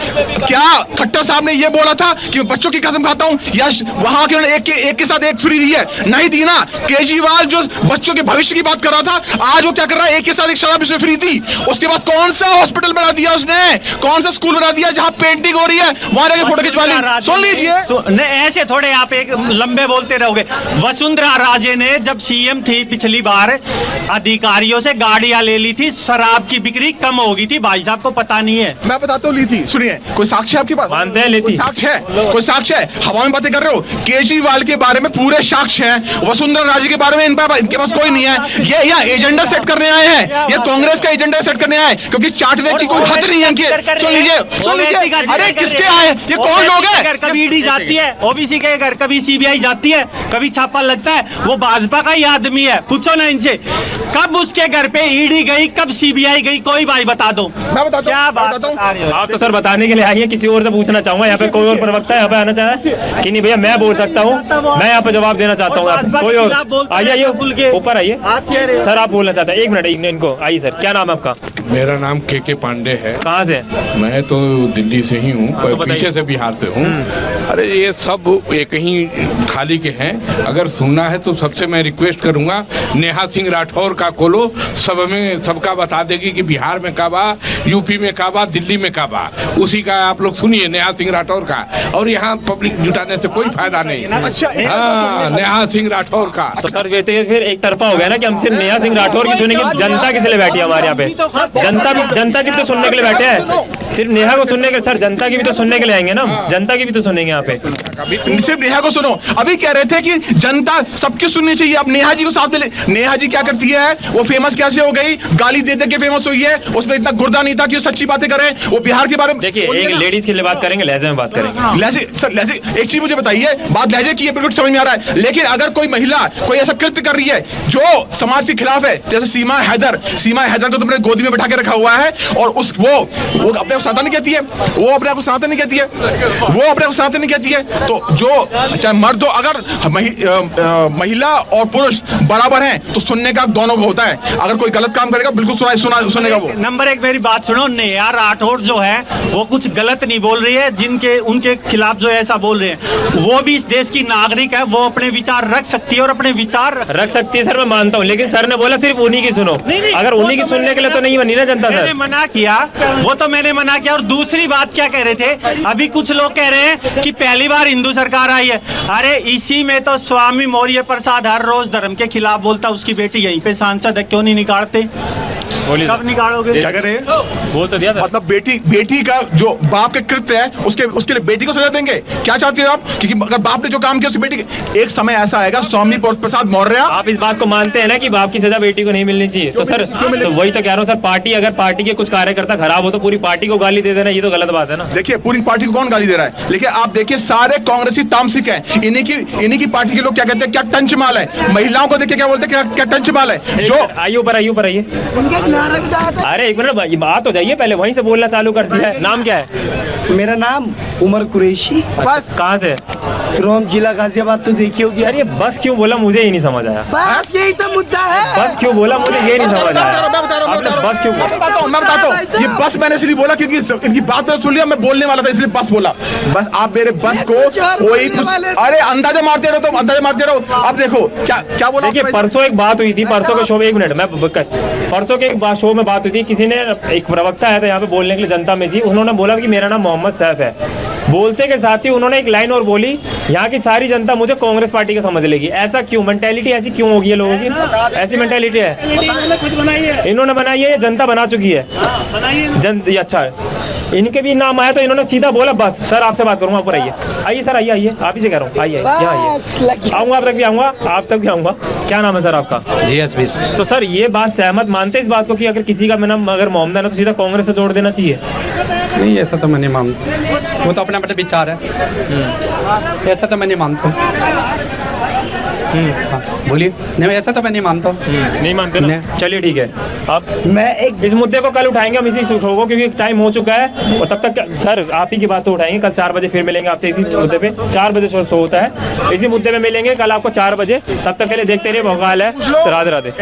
C: क्या खट्टर साहब ने ये बोला था कि मैं बच्चों की कसम खाता हूं, या वहां के एक के साथ एक फ्री दी है? नहीं दी ना। केजरीवाल जो बच्चों के भविष्य की बात कर रहा था, आज वो क्या कर रहा है? एक के साथ एक शराब इसने फ्री दी। उसके बाद कौन सा हॉस्पिटल बना दिया उसने, कौन सा स्कूल बना दिया जहां पेंटिंग हो रही है, वहां जाके फोटो खिंचवा ली। सुन लीजिए,
A: ऐसे थोड़े आप एक लंबे बोलते रहोगे। वसुंधरा राजे ने जब सीएम थी पिछली बार, अधिकारियों से गाड़ियां ले ली थी, शराब की बिक्री कम हो गई थी। भाई साहब को पता नहीं है?
C: मैं बताता हूँ ली थी। सुनिए, कोई साक्ष्य है आपके पास?
B: मानते हैं लेती,
C: साक्ष्य है? कोई साक्ष्य है? हवा में बातें कर रहे हो। केजरीवाल के बारे में पूरे साक्ष्य हैं, वसुंधरा राजे के बारे में इनके पास कोई नहीं है। ये यहाँ एजेंडा सेट करने आए हैं, ये कांग्रेस का एजेंडा सेट करने आए, क्योंकि चाटने की कोई हद नहीं है इनकी। सुन लीजिए, अरे किसके आए? ये कौन लोग हैं?
A: कभी ईडी जाती है ओबीसी के घर, कभी सीबीआई जाती है, कभी छापा लगता है, वो भाजपा का ही आदमी है। पूछो ना इनसे, कब उसके घर पे ईडी गई, कब सीबीआई गई? कोई भाई बता दो।
C: मैं बताता
A: क्या बात
C: हूँ।
B: आप तो सर बताने के लिए आई है, किसी और से पूछना चाहूंगा। यहाँ पे कोई और प्रवक्ता यहाँ पे आना चाह रहा है कि नहीं? भैया मैं बोल सकता हूँ, मैं यहाँ पे जवाब देना चाहता हूँ। कोई और आइए, ऊपर आइए सर, आप बोलना चाहते हैं? एक मिनट इनको आइए सर, क्या नाम है आपका?
L: मेरा नाम के पांडे है।
B: कहाँ से?
L: मैं तो दिल्ली से ही हूँ, पीछे से बिहार से हूँ। अरे ये सब एक ही थाली के हैं। अगर सुनना है तो सबसे मैं रिक्वेस्ट करूँगा, नेहा सिंह राठौर का खोलो, सब में सबका बता देगी कि बिहार में का बा, यूपी में का बा, दिल्ली में का बा। उसी का आप लोग सुनिए, नेहा सिंह राठौर का। और यहाँ पब्लिक जुटाने से कोई फायदा नहीं।
C: अच्छा,
L: हाँ, नेहा सिंह राठौर का।
B: तो सर वैसे फिर एक तरफा हो गया ना कि हम सिर्फ नेहा सिंह राठौर की सुनेंगे। जनता किस लिए बैठी है हमारे यहाँ पे? जनता की भी तो सुनने के लिए बैठे हैं, सिर्फ नेहा को सुनने के। सर जनता की भी तो सुनने के लिए आएंगे ना, जनता की भी तो सुनेंगे यहाँ पे।
C: सिर्फ नेहा को सुनो। अभी कह रहे थे कि जनता सबकी सुननी चाहिए, अब नेहा जी को साथ में ले। नेहा जी क्या करती है? वो फेमस कैसे हो गई? गाली दे दे के फेमस हुई है। उसमें इतना गुर्दा नहीं था कि वो सच्ची बातें करे। वो बिहार के बारे में
B: देखिए, एक लेडीज के लिए बात करेंगे, लहजे में बात करेंगे।
C: लहजे सर, लहजे एक चीज मुझे बताइए, बात लहजे की है, बिल्कुल समझ में आ रहा है। लेकिन अगर कोई महिला कोई ऐसा कृत्य कर रही है जो समाज के खिलाफ है, जैसे सीमा हैदर को तुमने गोदी में बैठा के रखा हुआ है, और उस वो अपने को सनातन नहीं कहती है, वो अपने को सनातन नहीं कहती है, वो अपने को सनातन नहीं कहती है। तो जो चाहे मर्द हो, अगर महिला और पुरुष बराबर हैं तो सुनने का दोनों को होता है। अगर कोई गलत काम करेगा बिल्कुल सुनेगा वो।
A: नंबर एक, मेरी बात सुनो, नेहा राठौर जो है वो कुछ गलत नहीं बोल रही है। जिनके उनके खिलाफ जो ऐसा बोल रहे हैं, वो भी इस देश की नागरिक है, वो अपने विचार रख सकती है और अपने विचार
B: रख सकती है। सर मैं मानता हूँ, लेकिन सर ने बोला सिर्फ उन्हीं की सुनो। अगर उन्हीं की सुनने के लिए तो नहीं बनी ना जनता।
A: मैंने मना किया, वो तो मैंने मना किया। और दूसरी बात क्या कह रहे थे, अभी कुछ लोग कह रहे हैं कि पहली बार हिंदू सरकार आई है। अरे इसी में तो स्वामी मौर्य प्रसाद हर रोज धर्म के खिलाफ बोलता, उसकी बेटी यहीं पे सांसद है, क्यों नहीं निकालते?
B: बोलिए
A: कब निकालोगे?
C: क्या कह रहे हैं?
B: बोल तो दिया सर।
C: मतलब बेटी का जो बाप के कृत्य है उसके लिए बेटी को सजा देंगे? क्या चाहते हो आप? क्योंकि अगर बाप ने जो काम किया उसकी बेटी एक समय ऐसा आएगा, स्वामी प्रसाद मौर्य।
B: आप इस बात को मानते हैं ना कि बाप की सजा बेटी को नहीं मिलनी चाहिए? तो सर तो वही तो कह रहा हूँ सर, अगर पार्टी के कुछ कार्यकर्ता खराब हो तो पूरी पार्टी को गाली दे देना, ये तो गलत बात है ना।
C: देखिए पूरी पार्टी को कौन गाली दे रहा है, लेकिन आप देखिए सारे कांग्रेसी तामसिक हैं। इन्हीं की पार्टी के लोग क्या कहते हैं, क्या टंच माल है। महिलाओं को देखिए क्या बोलते हैं, क्या टंच माल है। जो
B: आइए ऊपर आइए। अरे एक मिनट बात हो जाइए, पहले वहीं से बोलना चालू कर दिया है। नाम क्या है?
E: मेरा नाम उमर कुरैशी,
B: बस कहाँ से?
E: फ्रॉम जिला गाजियाबाद। तो देखी होगी।
B: यार ये बस क्यों बोला, मुझे ही नहीं समझ आया।
E: बस यही तो मुद्दा है।
B: बस क्यों बोला, मुझे ये नहीं समझ आया। बस क्यों?
C: मैं बताता हूँ। ये बस मैंने इसलिए बोला क्योंकि इनकी बात मैंने सुन लिया, मैं बोलने वाला था इसलिए बस बोला। बस आप मेरे बस को कोई अरे अंदाजा मारते रहो। अब देखो क्या बोला।
B: देखिए परसों एक बात हुई थी, परसों के शो में, एक मिनट मैं परसों के एक शो में बात हुई थी, किसी ने एक प्रवक्ता आया था यहाँ पे बोलने के लिए जनता में जी, उन्होंने बोला कि मेरा नाम मोहम्मद सैफ है। बोलते के साथ ही उन्होंने एक लाइन और बोली, यहाँ की सारी जनता मुझे कांग्रेस पार्टी का समझ लेगी। ऐसा क्यों? मेंटेलिटी ऐसी क्यों होगी है लोगों की? ऐसी मेंटेलिटी है, इन्होंने बनाई है, जनता बना चुकी है। अच्छा इनके भी नाम आया तो इन्होंने सीधा बोला बस। सर आपसे बात करूंगा, ऊपर आइए सर, आइए आप ही से कह रहा हूँ, आइए आऊंगा, आप तक भी आऊंगा। क्या नाम है सर आपका?
H: GSB।
B: तो सर ये बात सहमत मानते हैं इस बात को कि अगर किसी का नाम अगर मोहम्मद है ना तो सीधा कांग्रेस से जोड़ देना चाहिए?
H: नहीं ऐसा तो मैं नहीं मानता, वो तो अपना अपना विचार है, ऐसा तो मैं नहीं मानता। बोलिए। नहीं ऐसा तो मैं नहीं मानता।
B: नहीं मानते ना? चलिए ठीक है, आप
E: मैं एक
B: इस मुद्दे को कल उठाएंगे हम इसी शो को, क्योंकि टाइम हो चुका है। और तब तक सर आप ही की बात तो उठाएंगे, कल 4 बजे फिर मिलेंगे आपसे इसी मुद्दे पे। 4 बजे शो होता है, इसी मुद्दे पे मिलेंगे कल आपको 4 बजे। तब तक के लिए देखते रहिए भोकाल है। राधे राधे।